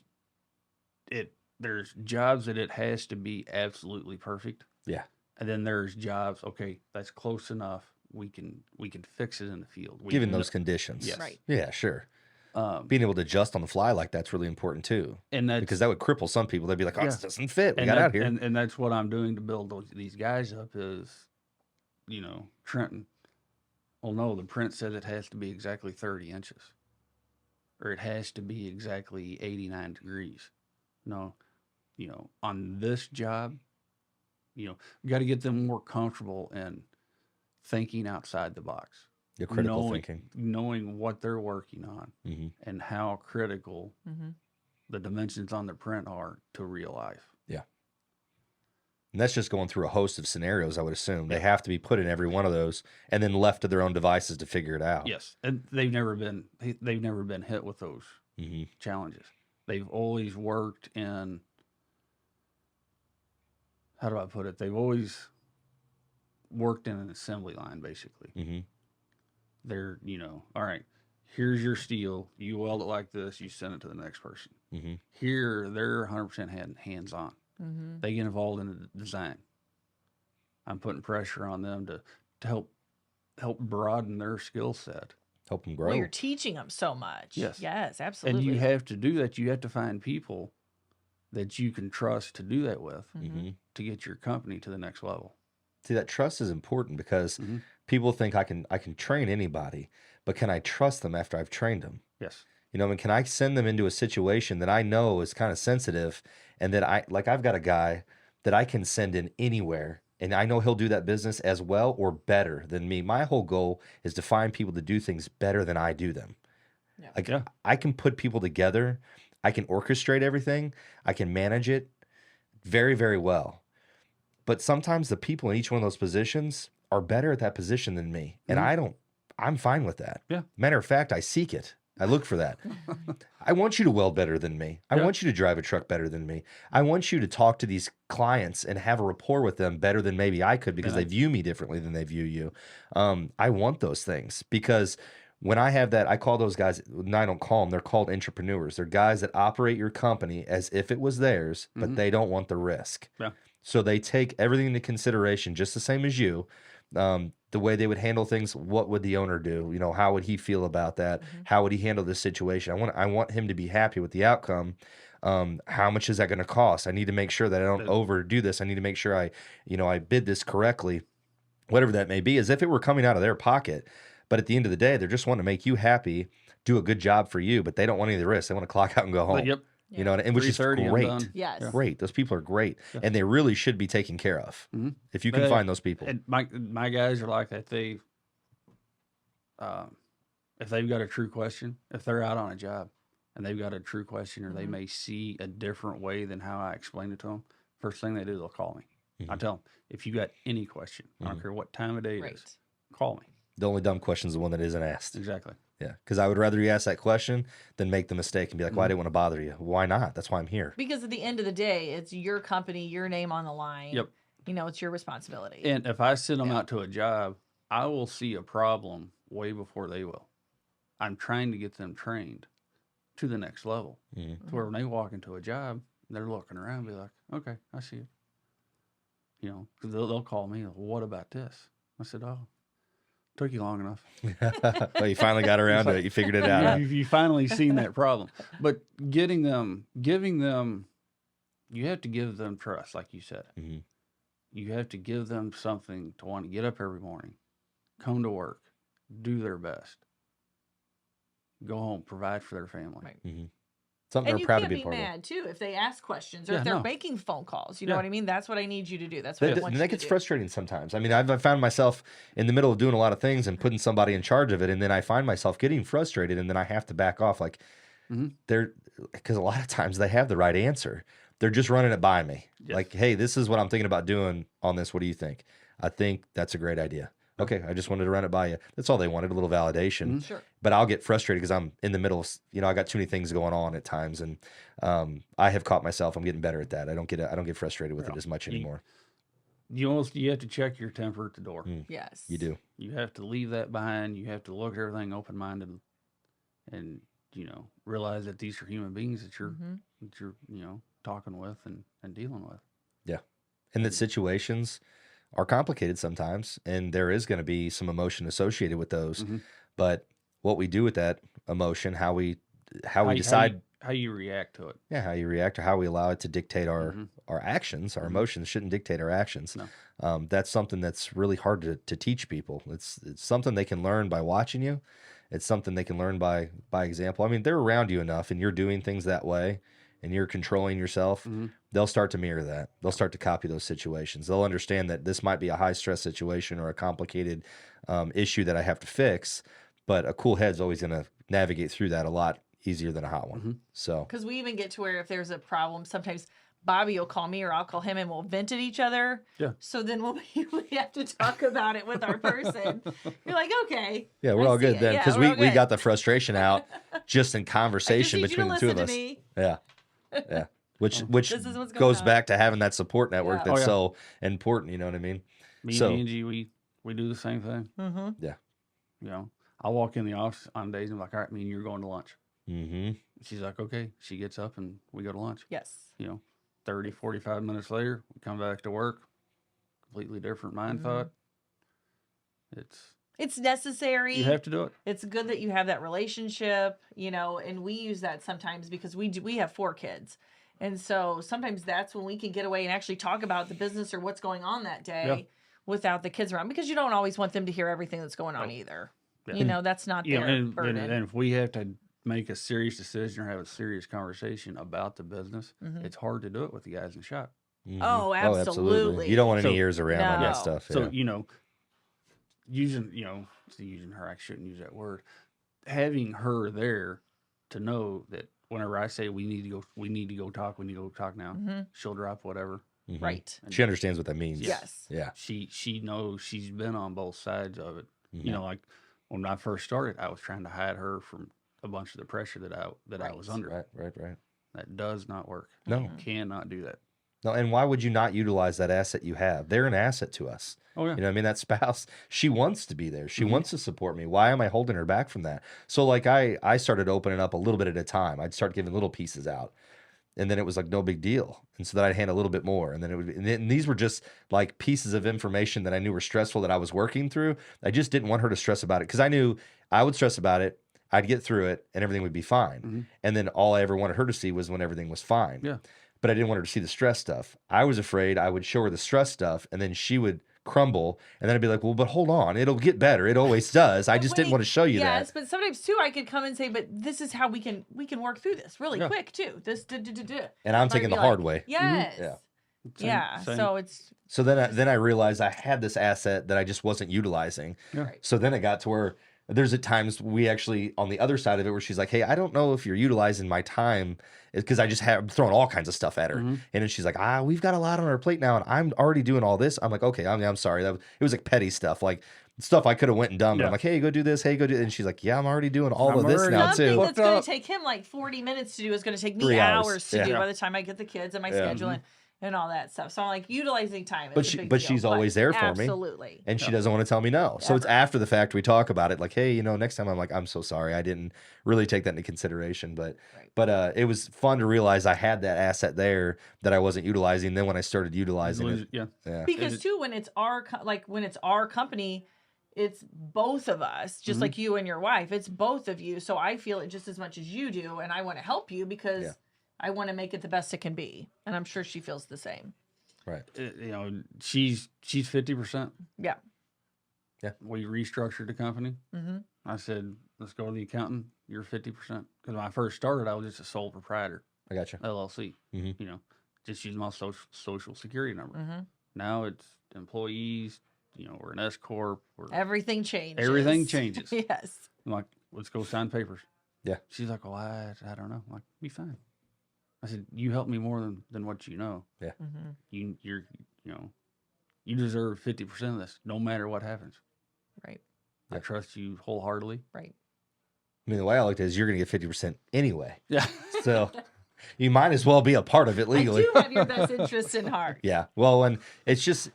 there's jobs that it has to be absolutely perfect. Yeah. And then there's jobs, okay, that's close enough. We can fix it in the field. Given those conditions. Yes. Right. Yeah, sure. Um, Being able to adjust on the fly like that's really important too. and that's Because that would cripple some people. They'd be like, oh, Yeah. this doesn't fit. We and got that- out here. And that's what I'm doing to build these guys up is, Trenton. Well, no, the print says it has to be exactly 30 inches. Or it has to be exactly 89 degrees. No, on this job, we got to get them more comfortable in thinking outside the box. Your critical knowing, thinking. Knowing what they're working on Mm-hmm. and how critical Mm-hmm. the dimensions on the print are to real life. And that's just going through a host of scenarios, I would assume. They have to be put in every one of those and then left to their own devices to figure it out. Yes, and they've never been hit with those Mm-hmm. challenges. They've always worked in, how do I put it? They've always worked in an assembly line, basically. Mm-hmm. They're, all right, here's your steel. You weld it like this. You send it to the next person. Mm-hmm. Here, they're 100% hands-on. Mm-hmm. They get involved in the design. I'm putting pressure on them to help broaden their skill set. Help them grow. Well, you're teaching them so much. Yes. Yes, absolutely. And you have to do that. You have to find people that you can trust to do that with Mm-hmm. to get your company to the next level. See, that trust is important because Mhm. people think I can train anybody, but can I trust them after I've trained them? Yes. Can I send them into a situation that I know is kind of sensitive and that I've got a guy that I can send in anywhere and I know he'll do that business as well or better than me. My whole goal is to find people to do things better than I do them. Yeah. Like Yeah. I can put people together. I can orchestrate everything. I can manage it very, very well. But sometimes the people in each one of those positions are better at that position than me. And I'm fine with that. Yeah. Matter of fact, I seek it. I look for that. I want you to weld better than me. I Yeah. want you to drive a truck better than me. I want you to talk to these clients and have a rapport with them better than maybe I could because Yeah. they view me differently than they view you. I want those things because when I have that, I call those guys, and I don't call them, they're called entrepreneurs. They're guys that operate your company as if it was theirs, but Mhm. they don't want the risk. Yeah. So they take everything into consideration, just the same as you. The way they would handle things, what would the owner do? How would he feel about that? How would he handle this situation? I want him to be happy with the outcome. How much is that going to cost? I need to make sure that I don't overdo this. I need to make sure I bid this correctly, whatever that may be, as if it were coming out of their pocket. But at the end of the day, they're just wanting to make you happy, do a good job for you, but they don't want any of the risk. They want to clock out and go home. But, yep. And which is 3:30, I'm great. done. Yes. Yeah. Great. Those people are great. Yeah. And they really should be taken care of. Mhm. If you can They- find those people. And my guys are like that. If they've got a true question, if they're out on a job and they've got a true question, or they Mhm. may see a different way than how I explain it to them, first thing they do, they'll call me. I Mhm. tell them, if you got any question, I don't Mhm. care what time of day it Right. is, call me. The only dumb question is the one that isn't asked. Exactly. Yeah. Because I would rather you ask that question than make the mistake and be like, well, I Mhm. didn't want to bother you. Why not? That's why I'm here. Because at the end of the day, it's your company, your name on the line. Yep. It's your responsibility. And if I send them Yeah. out to a job, I will see a problem way before they will. I'm trying to get them trained to the next level. Mhm. To where when they walk into a job, they're looking around and be like, okay, I see it. 'Cause they'll call me, well, what about this? I said, oh, took you long enough. Well, you finally got around to it. You figured it out. You finally seen that problem. But giving them, you have to give them trust, like you said. Mhm. You have to give them something to want to get up every morning, come to work, do their best, go home, provide for their family. Right. Mhm. Something And they're you proud to can't be be a part of. mad too if they ask questions or Yeah, if they're no. making phone calls. You know Yeah. what I mean? That's what I need you to do. That's what I want And you that to gets do. frustrating sometimes. I mean, I've found myself in the middle of doing a lot of things and putting somebody in charge of it, and then I find myself getting frustrated, and then I have to back off. Like Mhm. because a lot of times they have the right answer. They're just running it by me. Yes. Like, hey, this is what I'm thinking about doing on this. What do you think? I think that's a great idea. Okay, I just wanted to run it by you. That's all they wanted, a little validation. Mhm. Sure. But I'll get frustrated because I'm in the middle of, I got too many things going on at times, and I have caught myself. I'm getting better at that. I don't get frustrated with it Yeah. as much You- anymore. You have to check your temper at the door. Yes. You do. You have to leave that behind. You have to look at everything open minded, and realize that these are human beings that you're talking with and dealing with. Yeah. And that situations are complicated sometimes, and there is going to be some emotion associated with those. Mhm. But what we do with that emotion, how we you- decide, how you react to it. how you react, or how we allow it to dictate our Mhm. our actions. Our Mhm. emotions shouldn't dictate our actions. No. That's something that's really hard to teach people. It's something they can learn by watching you. It's something they can learn by example. I mean, they're around you enough, and you're doing things that way, and you're controlling yourself. Mhm. They'll start to mirror that. They'll start to copy those situations. They'll understand that this might be a high stress situation or a complicated issue that I have to fix, but a cool head's always going to navigate through that a lot easier than a hot one. Mhm. So Because we even get to where if there's a problem, sometimes Bobby will call me or I'll call him and we'll vent at each other. Yeah. So then we have to talk about it with our person. You're like, okay. yeah, we're I all see good it. then Yeah, because we're all we good. got the frustration out just in I just conversation need you between to the two of listen us. to me. Yeah, yeah. Which This is what's going goes on. back to having that support network Yeah. that's Oh, yeah. so important. You know what I mean? Me So- and Angie, we do the same thing. Mm-hmm. I walk in the office on days and I'm like, all right, me and you're going to lunch. Mm-hmm. She's like, okay. She gets up and we go to lunch. Yes. 30, 45 minutes later, we come back to work. Completely different mind Mhm. thought. It's necessary. You have to do it. It's good that you have that relationship, and we use that sometimes because we have 4 kids. And so sometimes that's when we can get away and actually talk about the business or what's going on that day without the kids around, because you don't always want them to hear everything that's going on either. Yeah. That's not You their know, and burden. if we have to make a serious decision or have a serious conversation about the business, Mhm. it's hard to do it with the guys in the shop. Mhm. Oh, absolutely. You don't want any So- ears around on that No. stuff. So, Yeah. using her, I shouldn't use that word. Having her there to know that whenever I say we need to go talk now, Mhm. she'll drop whatever. Mhm. Right. And She understands what that means. Yes. Yeah. She knows, she's been on both sides of it. Mhm. Like when I first started, I was trying to hide her from a bunch of the pressure that I was under. Right. That does not work. No. Mm-hmm. Cannot do that. No, and why would you not utilize that asset you have? They're an asset to us. Oh yeah. You know what I mean? That spouse, she wants to be there. She Mhm. wants to support me. Why am I holding her back from that? So like I started opening up a little bit at a time. I'd start giving little pieces out. And then it was like no big deal. And so then I'd hand a little bit more. And then it would be, and these were just like pieces of information that I knew were stressful that I was working through. I just didn't want her to stress about it because I knew I would stress about it. I'd get through it and everything would be fine. Mhm. And then all I ever wanted her to see was when everything was fine. Yeah. But I didn't want her to see the stress stuff. I was afraid I would show her the stress stuff and then she would crumble. And then I'd be like, well, but hold on. It'll get better. It always does. I But just didn't want to show you yes, that. but sometimes too, I could come and say, but this is how we can work through this really Yeah. quick too. This, And I'm Or taking be the like, hard way. Yes. Yeah. Same. So it's So then I realized I had this asset that I just wasn't utilizing. Yeah. Right. So then it got to where there's at times we actually on the other side of it where she's like, hey, I don't know if you're utilizing my time because I just have thrown all kinds of stuff at her. Mhm. And then she's like, we've got a lot on our plate now and I'm already doing all this. I'm like, okay, I'm sorry. It was like petty stuff, like stuff I could have went and done. But Yeah. I'm like, hey, go do this. Hey, go do. And she's like, yeah, I'm already doing all I'm of this already- now something too. that's going up. to take him like 40 minutes to do is going to take me 3 hours. hours to Yeah. do by the time I get the kids and my Yeah. schedule and all that stuff. So I'm like utilizing time. But is a she- big but deal. she's always there for me. Absolutely. And she doesn't want to tell me no. So it's Ever. after the fact we talk about it, like, hey, next time I'm like, I'm so sorry. I didn't really take that into consideration. But Right. it was fun to realize I had that asset there that I wasn't utilizing. Then when I started utilizing it, Yeah. yeah. Because it- too, when it's our company, it's both of us, just Mhm. like you and your wife. It's both of you. So I feel it just as much as you do, and I want to help you because Yeah. I want to make it the best it can be, and I'm sure she feels the same. Right. She's 50%. Yeah. Yeah. We restructured the company. Mm-hmm. I said, let's go to the accountant. You're 50%. Because when I first started, I was just a sole proprietor, I got you. LLC. Mhm. Just using my social security number. Mm-hmm. Now it's employees. We're an S corp. Everything changes. Everything changes. Yes. I'm like, let's go sign papers. Yeah. She's like, well, I don't know. I'm like, be fine. I said, you help me more than what you know. Mm-hmm. You deserve 50% of this, no matter what happens. Right. I trust you wholeheartedly. Right. I mean, the way I looked at it is you're going to get 50% anyway. Yeah. So you might as well be a part of it legally. I do have your best interest in heart. Yeah. Well, and it's just,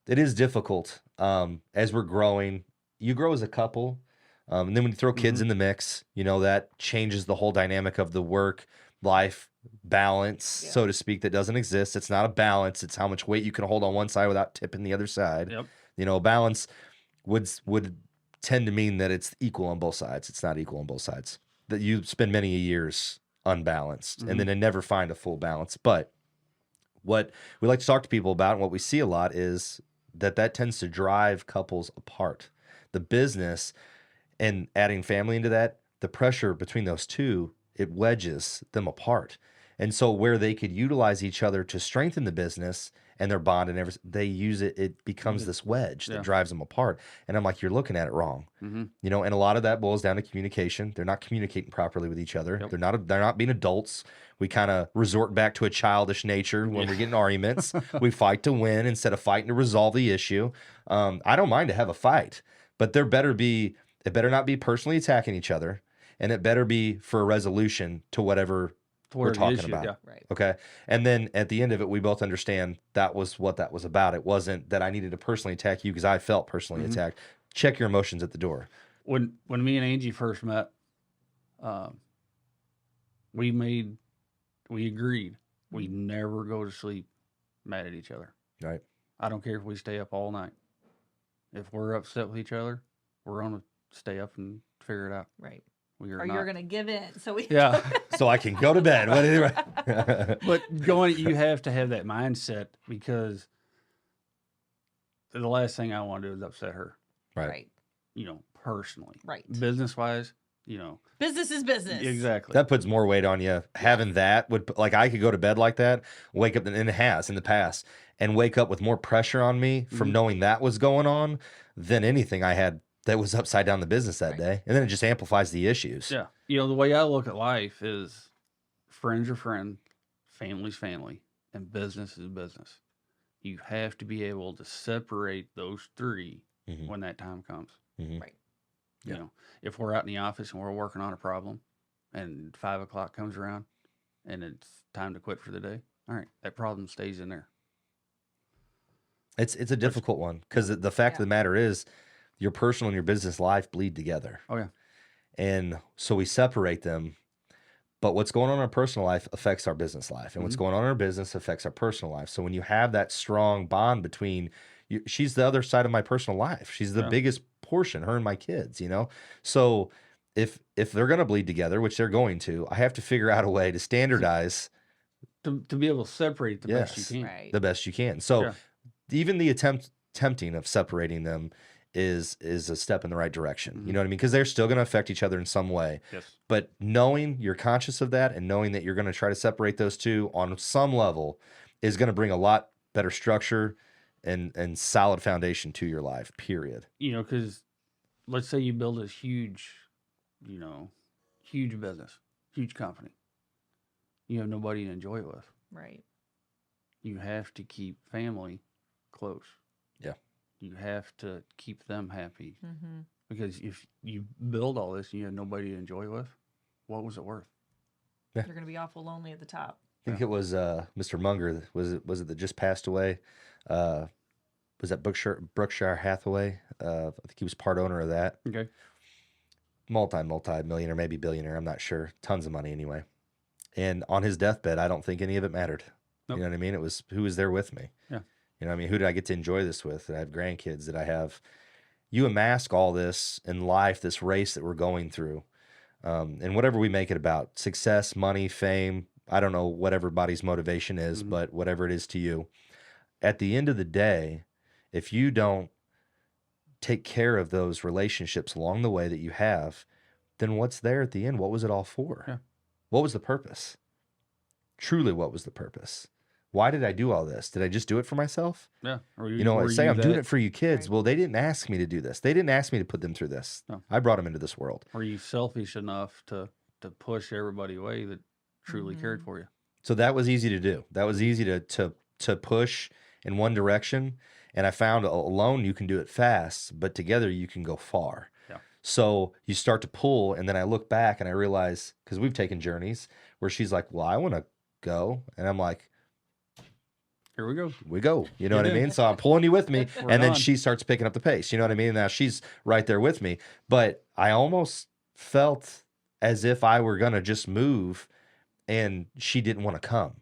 it is difficult as we're growing. You grow as a couple. And then when you throw kids in the mix, you know, that changes the whole dynamic of the work life balance, so to speak, that doesn't exist. It's not a balance. It's how much weight you can hold on one side without tipping the other side. Yep. You know, balance would tend to mean that it's equal on both sides. It's not equal on both sides. That you spend many years unbalanced and then never find a full balance. But what we like to talk to people about and what we see a lot is that tends to drive couples apart. The business and adding family into that, the pressure between those two, it wedges them apart. And so where they could utilize each other to strengthen the business and their bond and everything, they use it, it becomes this wedge that drives them apart. And I'm like, you're looking at it wrong. You know, and a lot of that boils down to communication. They're not communicating properly with each other. They're not being adults. We kind of resort back to a childish nature when we get in arguments. We fight to win instead of fighting to resolve the issue. I don't mind to have a fight, but it better not be personally attacking each other, and it better be for a resolution to whatever we're talking about. Yeah. Right. Okay. And then at the end of it, we both understand that was what that was about. It wasn't that I needed to personally attack you because I felt personally attacked. Check your emotions at the door. When me and Angie first met, we agreed we never go to sleep mad at each other. Right. I don't care if we stay up all night. If we're upset with each other, we're gonna stay up and figure it out. Right. We Or not. you're going to give in. So we. Yeah. So I can go to bed. But you have to have that mindset, because the last thing I want to do is upset her, Right. you know, personally. Right. Business wise, you know. Business is business. Exactly. That puts more weight on you. Having that would, like, I could go to bed like that, wake up, and it has in the past, and wake up with more pressure on me from knowing that was going on than anything I had that was upside down the business that day. And then it just amplifies the issues. Yeah. You know, the way I look at life is friends are friends, family's family, and business is business. You have to be able to separate those three when that time comes. Right. You know, if we're out in the office and we're working on a problem and 5 o'clock comes around and it's time to quit for the day, all right, that problem stays in there. It's a difficult one because the fact of the matter is your personal and your business life bleed together. Oh, yeah. And so we separate them. But what's going on in our personal life affects our business life. And what's going on in our business affects our personal life. So when you have that strong bond between you, she's the other side of my personal life. She's the biggest portion, her and my kids, you know? So if they're going to bleed together, which they're going to, I have to figure out a way to standardize To be able to separate the best you can. Right. the best you can. So even the tempting of separating them is a step in the right direction. You know what I mean? Because they're still going to affect each other in some way. Yes. But knowing you're conscious of that and knowing that you're going to try to separate those two on some level is going to bring a lot better structure and solid foundation to your life, period. You know, because let's say you build this huge, you know, huge business, huge company. You have nobody to enjoy it with. Right. You have to keep family close. Yeah. You have to keep them happy. Because if you build all this and you have nobody to enjoy with, what was it worth? You're going to be awful lonely at the top. I think it was Mr. Munger. Was it that just passed away? Was that Berkshire Hathaway? I think he was part owner of that. Okay. Multi-millionaire, maybe billionaire. I'm not sure. Tons of money anyway. And on his deathbed, I don't think any of it mattered. Nope. You know what I mean? It was who was there with me. Yeah. You know what I mean? Who did I get to enjoy this with? Did I have grandkids? Did I have... You amass all this in life, this race that we're going through. And whatever we make it about, success, money, fame, I don't know what everybody's motivation is, but whatever it is to you, at the end of the day, if you don't take care of those relationships along the way that you have, then what's there at the end? What was it all for? Yeah. What was the purpose? Truly, what was the purpose? Why did I do all this? Did I just do it for myself? Yeah. Or You know, say I'm doing it for you kids. Right. Well, they didn't ask me to do this. They didn't ask me to put them through this. No. I brought them into this world. Were you selfish enough to push everybody away that truly cared for you? So that was easy to do. That was easy to push in one direction. And I found alone you can do it fast, but together you can go far. Yeah. So you start to pull, and then I look back and I realize, because we've taken journeys where she's like, well, I want to go. And I'm like, Here we go. we go. You know Get what I in. mean? So I'm pulling you with me. We're And then done. she starts picking up the pace. You know what I mean? Now she's right there with me. But I almost felt as if I were going to just move and she didn't want to come.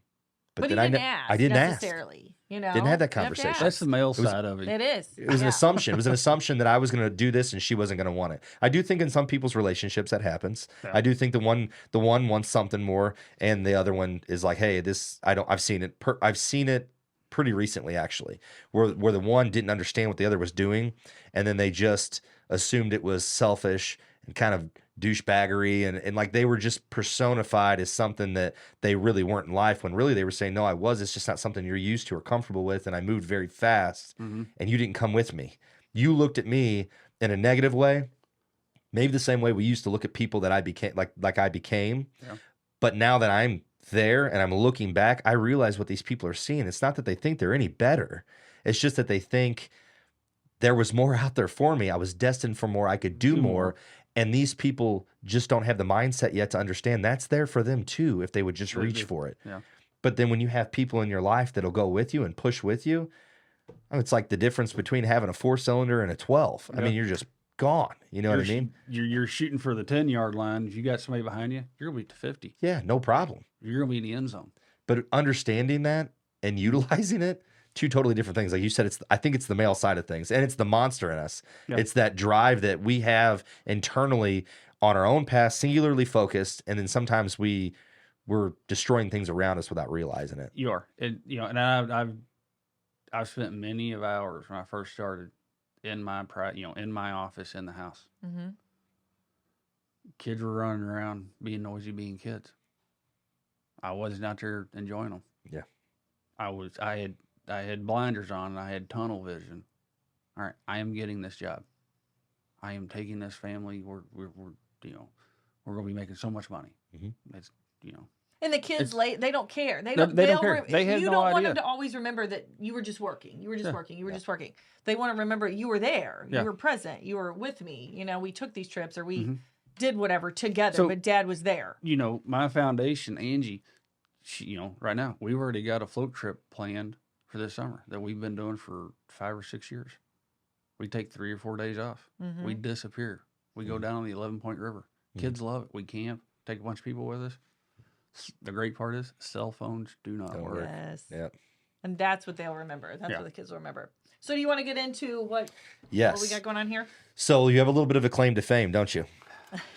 But then you I didn't ne- ask I didn't ask. necessarily. You know, Didn't have that You to conversation. ask. That's the male side of it. It is. It was an Yeah. assumption. It was an assumption that I was going to do this and she wasn't going to want it. I do think in some people's relationships that happens. Yeah. I do think the one wants something more, and the other one is like, hey, this I've seen it. I've seen it pretty recently actually, where the one didn't understand what the other was doing, and then they just assumed it was selfish and kind of douchebaggery, and like they were just personified as something that they really weren't in life, when really they were saying, no, I was. It's just not something you're used to or comfortable with, and I moved very fast, Mm-hmm. and you didn't come with me. You looked at me in a negative way, maybe the same way we used to look at people that I became, like I became. Yeah. But now that I'm there and I'm looking back, I realize what these people are seeing. It's not that they think they're any better. It's just that they think there was more out there for me. I was destined for more. I could do more. And these people just don't have the mindset yet to understand that's there for them too, if they would just reach for it. Yeah. But then when you have people in your life that'll go with you and push with you, it's like the difference between having a 4-cylinder and a 12. I Yeah. mean, you're just gone. You know what I You're sh- mean? You're shooting for the 10-yard line. If you got somebody behind you, you're gonna be to 50. Yeah, no problem. You're gonna be in the end zone. But understanding that and utilizing it, two totally different things. Like you said, I think it's the male side of things, and it's the monster in us. Yeah. It's that drive that we have internally on our own path, singularly focused, and then sometimes we're destroying things around us without realizing it. You are, and I've spent many of hours when I first started in my in my office in the house. Mm-hmm. Kids were running around being noisy, being kids. I wasn't out there enjoying them. Yeah. I had blinders on and I had tunnel vision. All right, I am getting this job. I am taking this family. We're going to be making so much money. Mhm. It's And the kids, It's- they don't care. they don't care. They had you no don't want idea. them to always remember that you were just working. You were just Yeah. working. You were just working. They want to remember you were there. Yeah. You were present. You were with me. You know, we took these trips or we Mhm. did whatever together, So- but Dad was there. My foundation, Angie, she, right now we've already got a float trip planned for this summer that we've been doing for 5 or 6 years. We take 3 or 4 days off. Mhm. We disappear. We go down on the 11-point river. Kids love it. We camp, take a bunch of people with us. The great part is cell phones do not Don't work. work. Yes. Yep. And that's what they'll remember. That's Yeah. what the kids will remember. So do you want to get into what we Yes. got going on here? So you have a little bit of a claim to fame, don't you?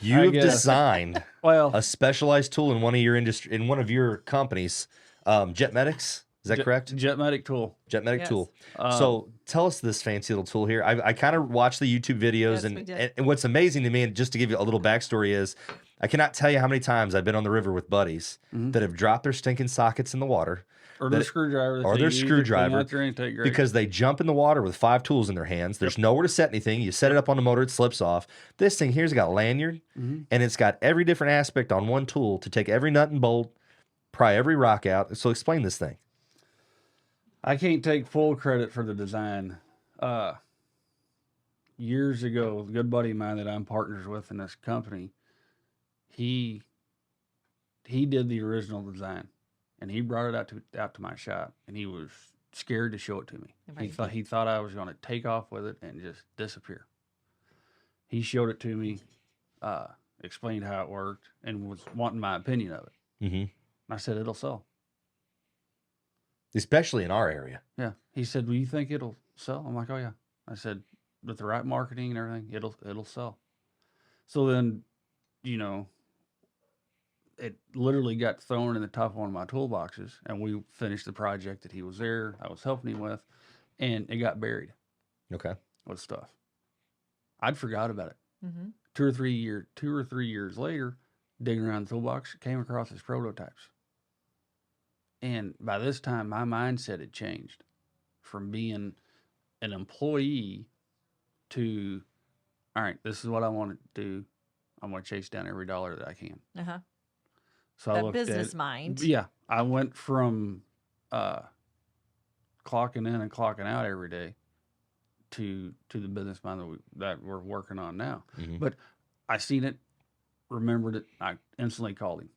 You I have guess. designed Well, a specialized tool in one of your companies, Jetmedics. Is that correct? Jetmedic tool. Jetmedic Yes. tool. So tell us this fancy little tool here. I kind of watched the YouTube videos, Yes, we did. and what's amazing to me, and just to give you a little backstory, is I cannot tell you how many times I've been on the river with buddies that have dropped their stinking sockets in the water Or their that- screwdriver. that or they their use to clean screwdriver, out their intake grate. because they jump in the water with 5 tools in their hands. There's nowhere to set anything. You set it up on the motor, it slips off. This thing here's got a lanyard, and it's got every different aspect on one tool to take every nut and bolt, pry every rock out. So explain this thing. I can't take full credit for the design. Years ago, a good buddy of mine that I'm partners with in this company, he did the original design, and he brought it out to my shop, and he was scared to show it to me. Right. He thought I was going to take off with it and just disappear. He showed it to me, explained how it worked, and was wanting my opinion of it. Mm-hmm. I said it'll sell. Especially in our area. Yeah. He said, "Well, you think it'll sell?" I'm like, "Oh yeah." I said, "With the right marketing and everything, it'll sell." So then, it literally got thrown in the top of one of my toolboxes, and we finished the project that he was there. I was helping him with, and it got buried Okay. with stuff. I'd forgot about it. Mm-hmm. 2 or 3 years later, digging around the toolbox, came across his prototypes. And by this time, my mindset had changed from being an employee to, all right, this is what I want to do. I'm going to chase down every dollar that I can. Uh-huh. So I That looked business at, mind. Yeah, I went from clocking in and clocking out every day to the businessman that we're working on now. Mhm. But I seen it, remembered it. I instantly called him.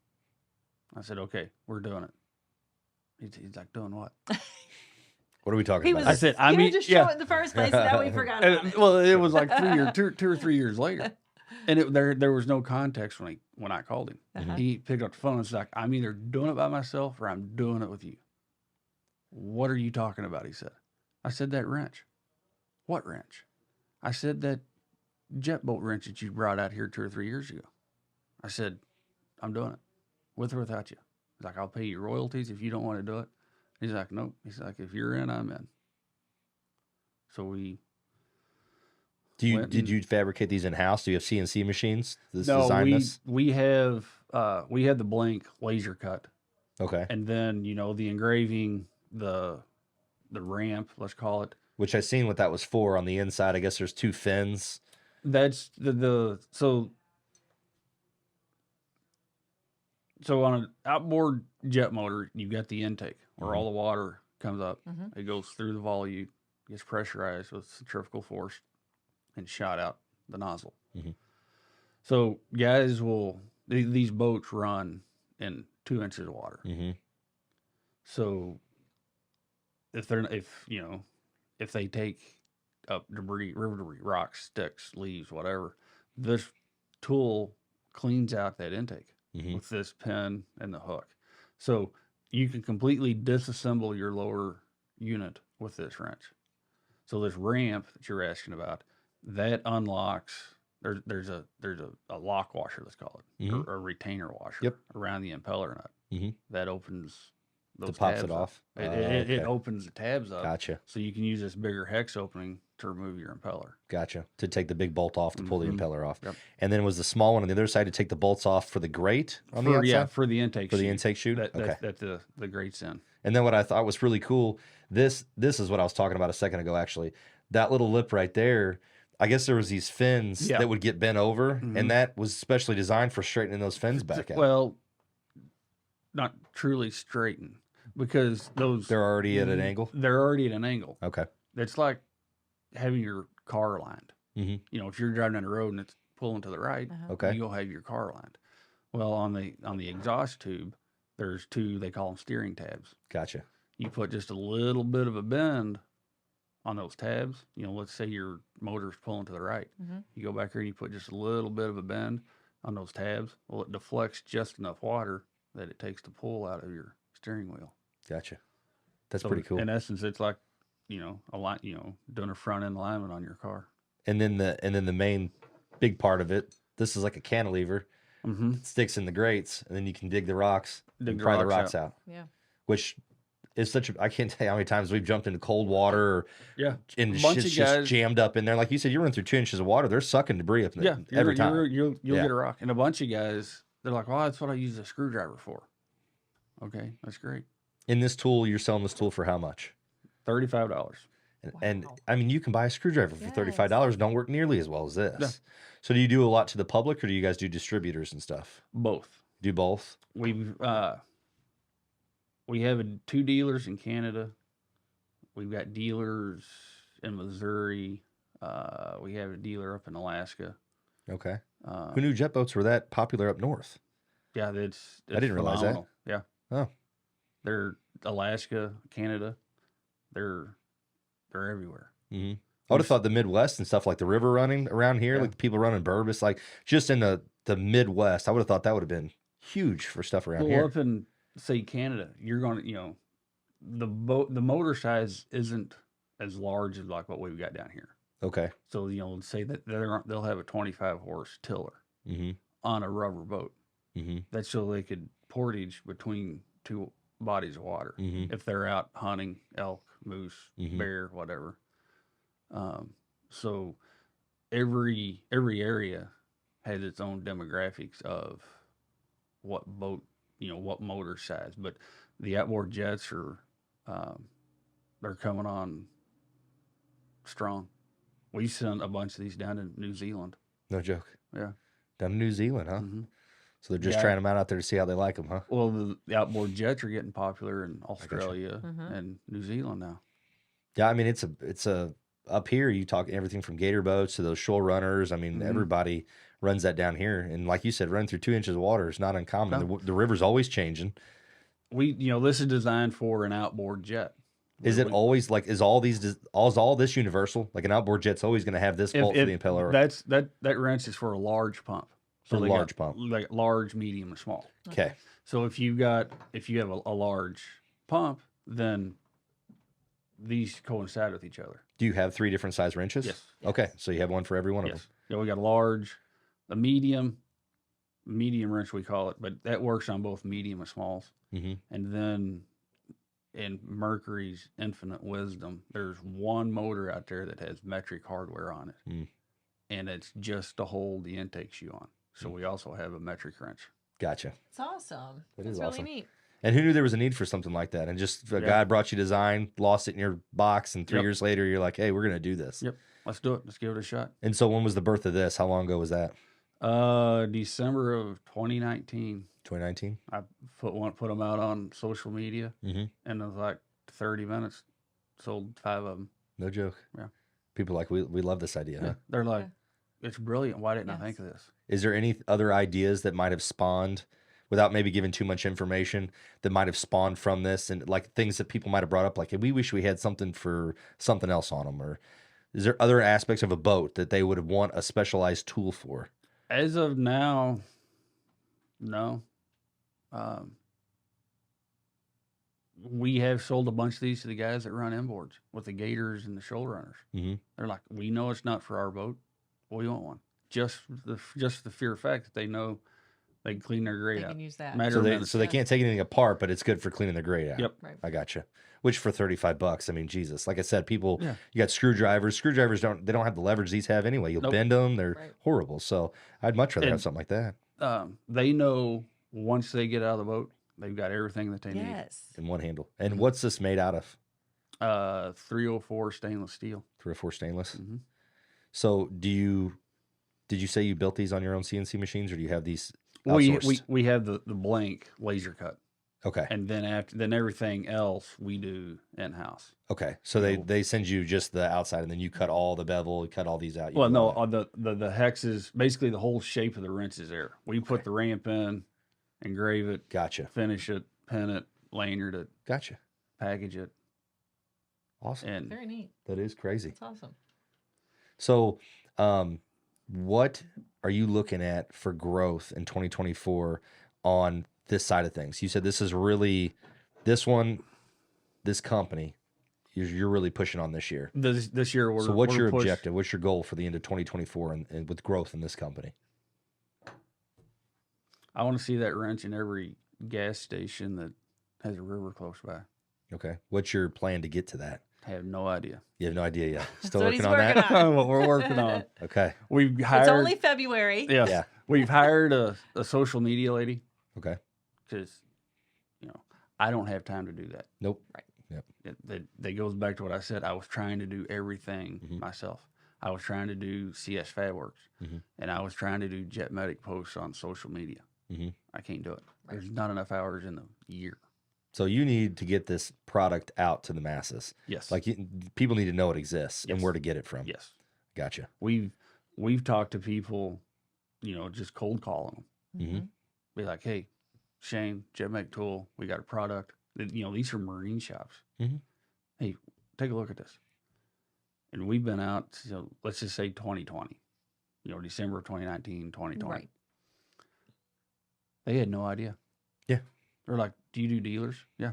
I said, "Okay, we're doing it." He's like, "Doing what?" What are we talking He about? was I said, scared to show it in the first place, and now we forgot about it. Well, it was like 3 years, 2 or 3 years later, and there was no context when I called him. Uh-huh. He picked up the phone and was like, "I'm either doing it by myself or I'm doing it with you." "What are you talking about?" He said. I said, "That wrench." "What wrench?" I said, "That jet boat wrench that you brought out here 2 or 3 years ago." I said, "I'm doing it, with or without you." He's like, "I'll pay you royalties if you don't want to do it." He's like, "Nope." He's like, "If you're in, I'm in." So we Did you fabricate these in house? Do you have CNC machines to no, design this? we have the blank laser cut, Okay. and then the engraving, the ramp, let's call it. Which I seen what that was for on the inside. I guess there's 2 fins. That's so on an outboard jet motor, you've got the intake where all the water comes up. It goes through the volute, gets pressurized with centrifugal force, and shot out the nozzle. So guys these boats run in 2 inches of water. So if they take up debris, river debris, rocks, sticks, leaves, whatever, this tool cleans out that intake with this pin and the hook. So you can completely disassemble your lower unit with this wrench. So this ramp that you're asking about, that unlocks. There's a lock washer, let's call it, or a retainer washer around the impeller nut that opens those It pops tabs it up. off. It Okay. opens the tabs up. Gotcha. So you can use this bigger hex opening to remove your impeller. Gotcha. To take the big bolt off to pull the impeller off. Yep. And then was the small one on the other side to take the bolts off for the grate on the outside? For the intake For chute. the intake chute? Okay. That the grate's in. And then what I thought was really cool, this is what I was talking about a second ago, actually. That little lip right there, I guess there was these fins that would get bent over, and that was specially designed for straightening those fins back out. Well, not truly straighten, because They're already at an angle? They're already at an angle. Okay. It's like having your car lined. Mhm. If you're driving down the road and it's pulling to the right, Okay. you go have your car lined. Well, on the exhaust tube, there's 2, they call them steering tabs. Gotcha. You put just a little bit of a bend on those tabs. Let's say your motor's pulling to the right. You go back here and you put just a little bit of a bend on those tabs. Well, it deflects just enough water that it takes the pull out of your steering wheel. Gotcha. That's So pretty cool. In essence, it's like, a line, doing a front end alignment on your car. And then the main big part of it, this is like a cantilever. It sticks in the grates, and then you can dig the rocks, and pry the rocks out. Yeah. Which is I can't tell you how many times we've jumped into cold water and A bunch shit's of just guys- jammed up in there. Like you said, you run through 2 inches of water, they're sucking debris up in there every time. You'll get a rock. And a bunch of guys, they're like, "Well, that's what I use a screwdriver for." Okay, that's great. In this tool, you're selling this tool for how much? $35. And I mean, you can buy a screwdriver for $35. Don't work nearly as well as this. So do you do a lot to the public, or do you guys do distributors and stuff? Both. Do both? We have 2 dealers in Canada. We've got dealers in Missouri. We have a dealer up in Alaska. Okay. Who knew jet boats were that popular up north? Yeah, it's I didn't realize that. phenomenal. Yeah. Oh, They're Alaska, Canada. They're everywhere. I would have thought the Midwest and stuff, like the river running around here, like people running Burbis, like just in the Midwest, I would have thought that would have been huge for stuff around Well, here. up in, say, Canada, you're going to, the motor size isn't as large as like what we've got down here. Okay. So, say that they'll have a 25 horse tiller on a rubber boat. That's so they could portage between 2 bodies of water if they're out hunting elk, moose, bear, whatever. So every area has its own demographics of what boat, what motor size. But the outboard jets are they're coming on strong. We sent a bunch of these down to New Zealand. No joke. Yeah. Down in New Zealand, huh? So they're just Yeah. trying them out there to see how they like them, huh? Well, the outboard jets are getting popular in Australia and New Zealand now. Yeah, I mean it's a up here, you talk everything from gator boats to those shore runners. I mean, everybody runs that down here. And like you said, running through 2 inches of water is not uncommon. No. The river's always changing. This is designed for an outboard jet. Is it always like, is all this universal? Like an outboard jet's always going to have this bolt for the impeller? That wrench is for a large pump. For a they large got, pump. like large, medium, and small. Okay. So if you have a large pump, then these coincide with each other. Do you have 3 different size wrenches? Yes. Okay. So you have one for every one of them. Yes. Yeah, we got a large, a medium wrench we call it, but that works on both medium and smalls. Mm-hmm. And then in Mercury's infinite wisdom, there's one motor out there that has metric hardware on it. Mm. And it's just to hold the intake shoe on. So we also have a metric wrench. Gotcha. It's awesome. That It's is really awesome. neat. And who knew there was a need for something like that? And just a guy brought you design, lost it in your box, and 3 years later, you're like, hey, we're going to do this. Yep. Let's do it. Let's give it a shot. And so when was the birth of this? How long ago was that? December of 2019. 2019? I put them out on social media, Mm-hmm. and it was like 30 minutes, sold 5 of them. No joke. Yeah. People are like, we love this idea. Huh? They're like, it's brilliant. Why didn't I Yes. think of this? Is there any other ideas that might have spawned, without maybe giving too much information, that might have spawned from this, and like things that people might have brought up, like, hey, we wish we had something for something else on them? Or is there other aspects of a boat that they would want a specialized tool for? As of now, no. We have sold a bunch of these to the guys that run inboards with the gators and the shoal runners. Mm-hmm. They're like, we know it's not for our boat. We want one. Just the fear fact that they know they can clean their grate They out. can use that. Matter So of they minutes. can't take anything apart, but it's good for cleaning the grate out. Yep. Right. I gotcha. Which for $35, I mean, Jesus, like I said, people, Yeah. you got screwdrivers. Screwdrivers don't have the leverage these have anyway. You'll Nope. bend them. They're Right. horrible. So I'd much rather have And- something like that They know once they get out of the boat, they've got everything that they Yes. in one handle. And what's this made out of? need. 304 stainless steel. 304 stainless. Mhm. So did you say you built these on your own CNC machines, or do you have these We outsourced? we have the blank laser cut, Okay. and then everything else we do in house. Okay. So they send you just the outside, and then you cut all the bevel, you cut all these out. you Well, do no, all that. the hexes, basically the whole shape of the wrench is there. We put the ramp in, engrave it, Gotcha. finish it, pin it, lanyard it, Gotcha. package it, Awesome. and Very neat. That is crazy. It's awesome. So, what are you looking at for growth in 2024 on this side of things? You said this is really this company you're really pushing on this year. this year we're So what's we're your push- objective? What's your goal for the end of 2024 and with growth in this company? I want to see that wrench in every gas station that has a river close by. Okay. What's your plan to get to that? I have no idea. You have no idea yet. Still what he's working on that? working What we're working on. Okay. We've hired. It's only February. Yes. Yeah. We've hired a social media lady Okay. because, I don't have time to do that. Nope. That goes back to what I said. I was trying to do everything Mhm. myself. I was trying to do CS FabWorks, Mhm. and I was trying to do Jet Medic posts on social media. Mhm. I can't do it. There's not enough hours in the year. So you need to get this product out to the masses. Yes. Like people need to know it exists and Yes. where to get it from. yes. Gotcha. We've talked to people, just cold calling them. Mhm. Be like, hey, Shane, Jet Medic tool, we got a product. These are marine shops. Mhm. Hey, take a look at this. And we've been out, let's just say 2020, December of 2019, 2020. Right. They had no idea. Yeah. They're like, do you do dealers? Yeah.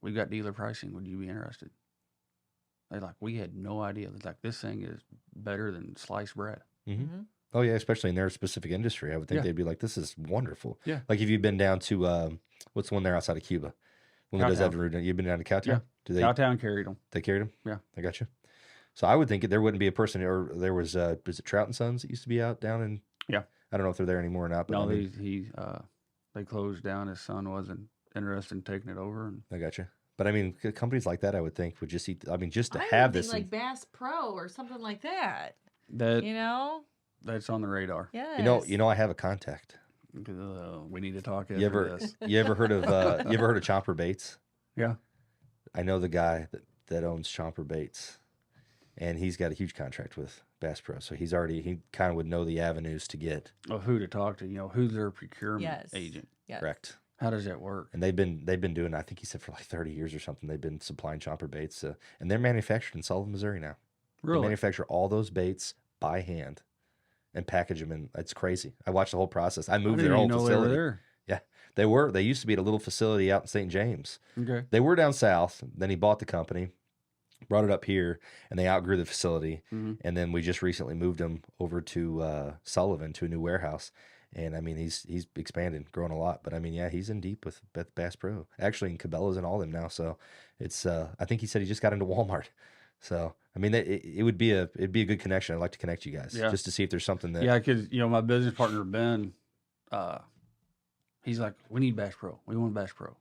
We've got dealer pricing. Would you be interested? They're like, we had no idea. They're like, this thing is better than sliced bread. Mm-hmm. Oh yeah, especially in their specific industry, I would think Yeah. they'd be like, "This is wonderful." Yeah. Like if you've been down to what's the one there outside of Cuba? One that does Cowtown. every. You've been down to Cowtown? Yeah. Do they Cowtown carried them. they carried them? Yeah. I got you. So I would think there wouldn't be a person, or there was it Trout and Sons that used to be out down in. Yeah. I don't know if they're there anymore or not, but No, I mean, they closed down. His son wasn't interested in taking it over. And I got you. But I mean, companies like that, I would think would just eat. I mean, just to I have would this. think like Bass Pro or something like that. that You know? that's on the radar. Yes. you know, I have a contact. We need to talk after You ever this. you ever heard of Chomper Baits? Yeah. I know the guy that owns Chomper Baits. and he's got a huge contract with Bass Pro. So he kind of would know the avenues to get. Of who to talk to, who's their procurement Yes. agent. Yes. Correct. How does that work? And they've been doing, I think he said for like 30 years or something, they've been supplying chomper baits. And they're manufactured in Sullivan, Missouri now. They Really? manufacture all those baits by hand and package them in. It's crazy. I watched the whole process. I moved I their didn't whole even know facility. they were Yeah, they were. They used to be at a little facility out in St. James. there. Okay. They were down south. Then he bought the company, brought it up here, and they outgrew the facility. Mhm. And then we just recently moved him over to Sullivan, to a new warehouse. And I mean, he's expanded, growing a lot. But I mean, yeah, he's in deep with Bass Pro, actually in Cabela's and all them now. So it's I think he said he just got into Walmart. So I mean, it'd be a good connection. I'd like to connect you guys just to see if there's something that. Yeah, because my business partner Ben, he's like, we need Bass Pro. We want Bass Pro.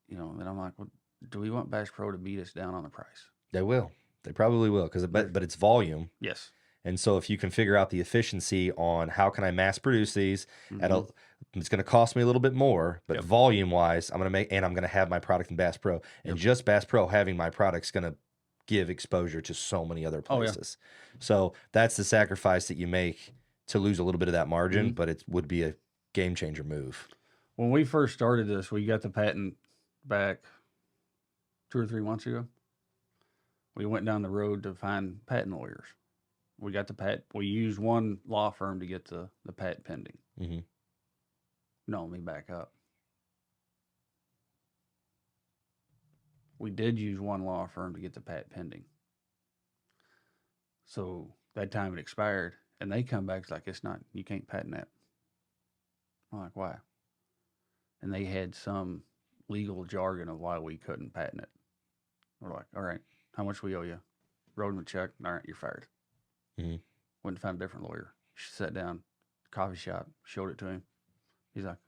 And I'm like, well, do we want Bass Pro to beat us down on the price? They will. They probably will, but it's volume. Yes. And so if you can figure out the efficiency on how can I mass produce these it's going to cost me a little bit more, but volume wise, I'm going to have my product in Bass Pro, and just Bass Pro having my product's going to give exposure to so many other places. So that's the sacrifice that you make to lose a little bit of that margin, but it would be a game changer move. When we first started this, we got the patent back 2 or 3 months ago. We went down the road to find patent lawyers. We got the patent. We used one law firm to get the patent pending. Mm-hmm. No, let me back up. We did use one law firm to get the patent pending. So that time it expired, and they come back, it's like, you can't patent that. I'm like, why? And they had some legal jargon of why we couldn't patent it. We're like, all right, how much we owe you? Wrote him a check. All right, you're fired. Mm-hmm. Went and found a different lawyer. She sat down, coffee shop, showed it to him. He's like,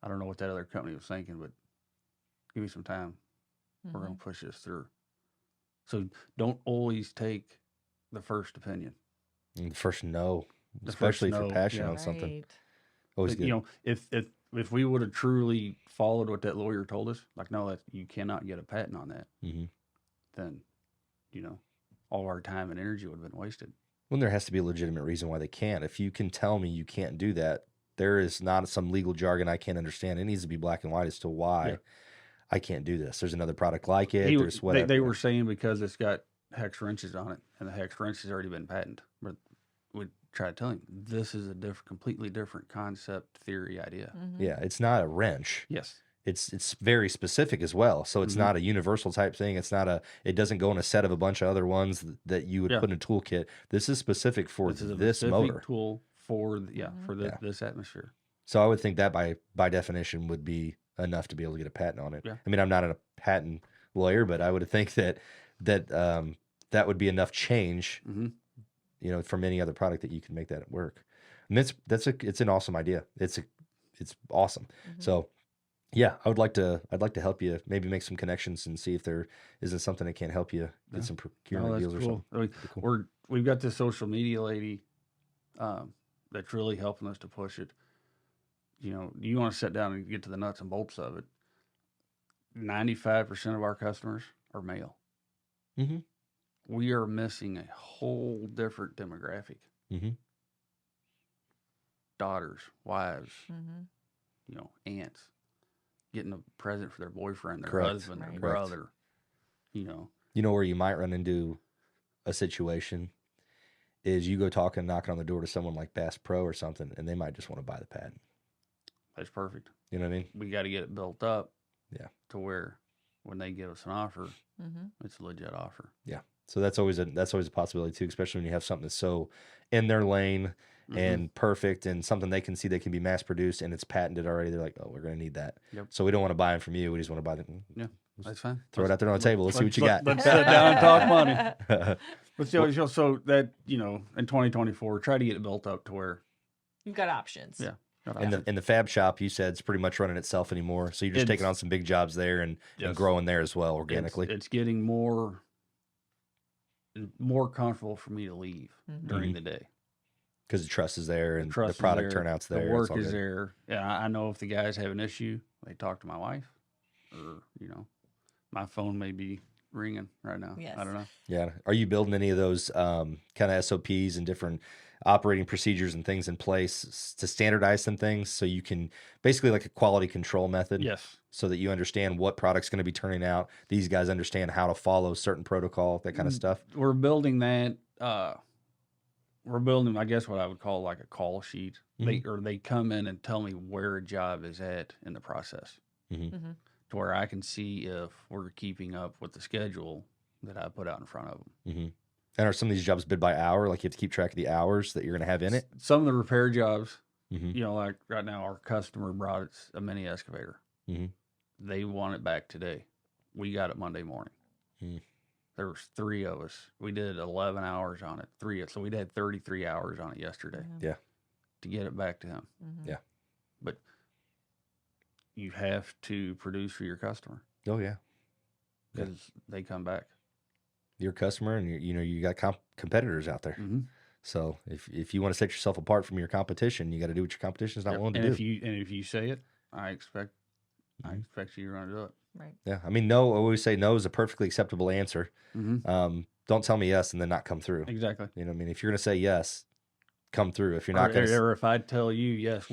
I don't know what that other company was thinking, but give me some time. We're going to push this through. So don't always take the first opinion. And the first no, The especially first if you're no, passionate yeah. on something. Right. Always good. If we would have truly followed what that lawyer told us, like, no, you cannot get a patent on that, Mm-hmm. then, all our time and energy would have been wasted. When there has to be a legitimate reason why they can't. If you can tell me you can't do that, there is not some legal jargon I can't understand. It needs to be black and white as to why I can't do this. There's another product like it. There's whatever. They were saying because it's got hex wrenches on it, and the hex wrench has already been patented. But we try to tell him this is a completely different concept, theory, idea. Yeah, it's not a wrench. Yes. It's very specific as well. So it's not a universal type thing. It doesn't go in a set of a bunch of other ones that you would put in a toolkit. This is specific for This is a this specific motor. tool for this atmosphere. So I would think that by definition would be enough to be able to get a patent on it. Yeah. I mean, I'm not a patent lawyer, but I would think that would be enough change, from any other product that you can make that work. And it's an awesome idea. It's awesome. So yeah, I'd like to help you maybe make some connections and see if there isn't something that can help you get some procurement deals or something. Cool. We've got this social media lady that's really helping us to push it. You want to sit down and get to the nuts and bolts of it. 95% of our customers are male. Mm-hmm. We are missing a whole different demographic. Mm-hmm. Daughters, wives, aunts, getting a present for their boyfriend, their Correct. husband, their Right. brother. You know where you might run into a situation is you go knocking on the door to someone like Bass Pro or something, and they might just want to buy the patent. That's perfect. You know what I mean? We got to get it built up. Yeah. To where when they give us an offer, it's a legit offer. Yeah. So that's always a possibility too, especially when you have something that's so in their lane and perfect and something they can see they can be mass produced and it's patented already. They're like, oh, we're going to need that. Yep. So we don't want to buy them from you. We just want to buy them. Yeah. That's fine. Throw it out there on the table. Let's see what you got. Let's sit down and talk money. But so that, in 2024, try to get it built up to where You've got options. Yeah. And the fab shop, you said, it's pretty much running itself anymore. So you're just taking on some big jobs there and growing there as well organically. It's getting more comfortable for me to leave during the day. Because the trust is there and the Trust is product there, turnout's there. The work it's all is good. there. Yeah, I know if the guys have an issue, they talk to my wife, or my phone may be ringing right now. Yes. I don't know. Yeah. Are you building any of those kind of SOPs and different operating procedures and things in place to standardize some things so you can basically like a quality control method? Yes. So that you understand what product's going to be turning out. These guys understand how to follow certain protocol, that kind of stuff. We're building that. We're building, I guess, what I would call like a call sheet. They come in and tell me where a job is at in the process, to where I can see if we're keeping up with the schedule that I put out in front of them. And are some of these jobs bid by hour? Like you have to keep track of the hours that you're going to have in it? Some of the repair jobs, like right now, our customer brought us a mini excavator. They want it back today. We got it Monday morning. There was 3 of us. We did 11 hours on it. So we had 33 hours on it yesterday. Yeah. To get it back to him. Yeah. But you have to produce for your customer. Oh, yeah. Because they come back. Your customer and you got competitors out there. So if you want to set yourself apart from your competition, you got to do what your competition's not willing to do. If you say it, I expect you to run to do it. Right. Yeah. I mean, no, I always say no is a perfectly acceptable answer. Don't tell me yes and then not come through. Exactly. You know what I mean? If you're going to say yes, come through. If you're not going to, or if I tell you, yes,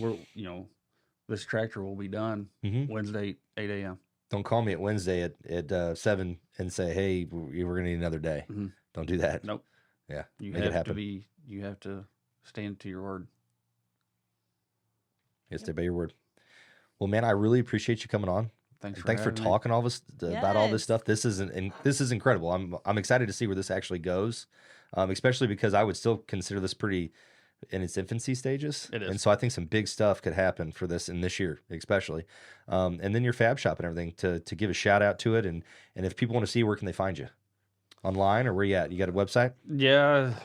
this tractor will be done Wednesday, 8 a.m. don't call me at Wednesday at 7 and say, hey, we're going to need another day. Don't do that. Nope. Yeah. You make it happen. You have to stand to your word. Yes, stay by your word. Well, man, I really appreciate you coming on. Thanks for Thanks for having me. talking all this about all this Yes. stuff. This is incredible. I'm excited to see where this actually goes, especially because I would still consider this pretty in its infancy stages. It is. And so I think some big stuff could happen for this in this year, especially. And then your fab shop and everything to give a shout out to it. And if people want to see, where can they find you? Online or where you at? You got a website? Yeah,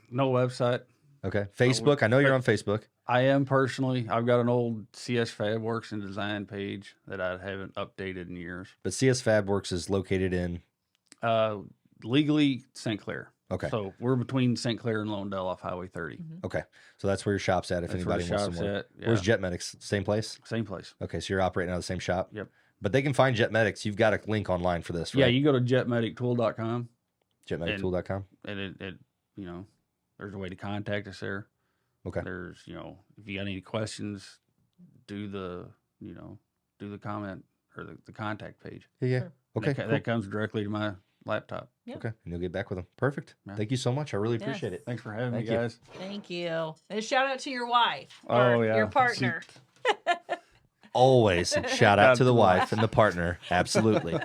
no website. Okay. Facebook. I know you're on Facebook. I am personally. I've got an old CS Fab Works and Design page that I haven't updated in years. But CS Fab Works is located in. Legally St. Clair. Okay. So we're between St. Clair and Lawndale off Highway 30. Okay. So that's where your shop's at. If That's where anybody the wants some shop's more. at, yeah. Where's Jet Medics? Same place? Same place. Okay. So you're operating out of the same shop? Yep. But they can find Jet Medics. You've got a link online for this, right? Yeah, you go to jetmedictool.com Jetmedictool.com. and it there's a way to contact us there. Okay. There's, if you got any questions, do the comment or the contact page. Yeah. Sure. Okay. That, that comes directly to my laptop. Yep. Okay. And you'll get back with them. Perfect. Yeah. Thank you so much. I really Yes. appreciate it. Thanks for having Thank me, you. guys. Thank you. And a shout out to your wife. Oh, Or yeah. your partner. Always shout out to the wife and the partner. Absolutely.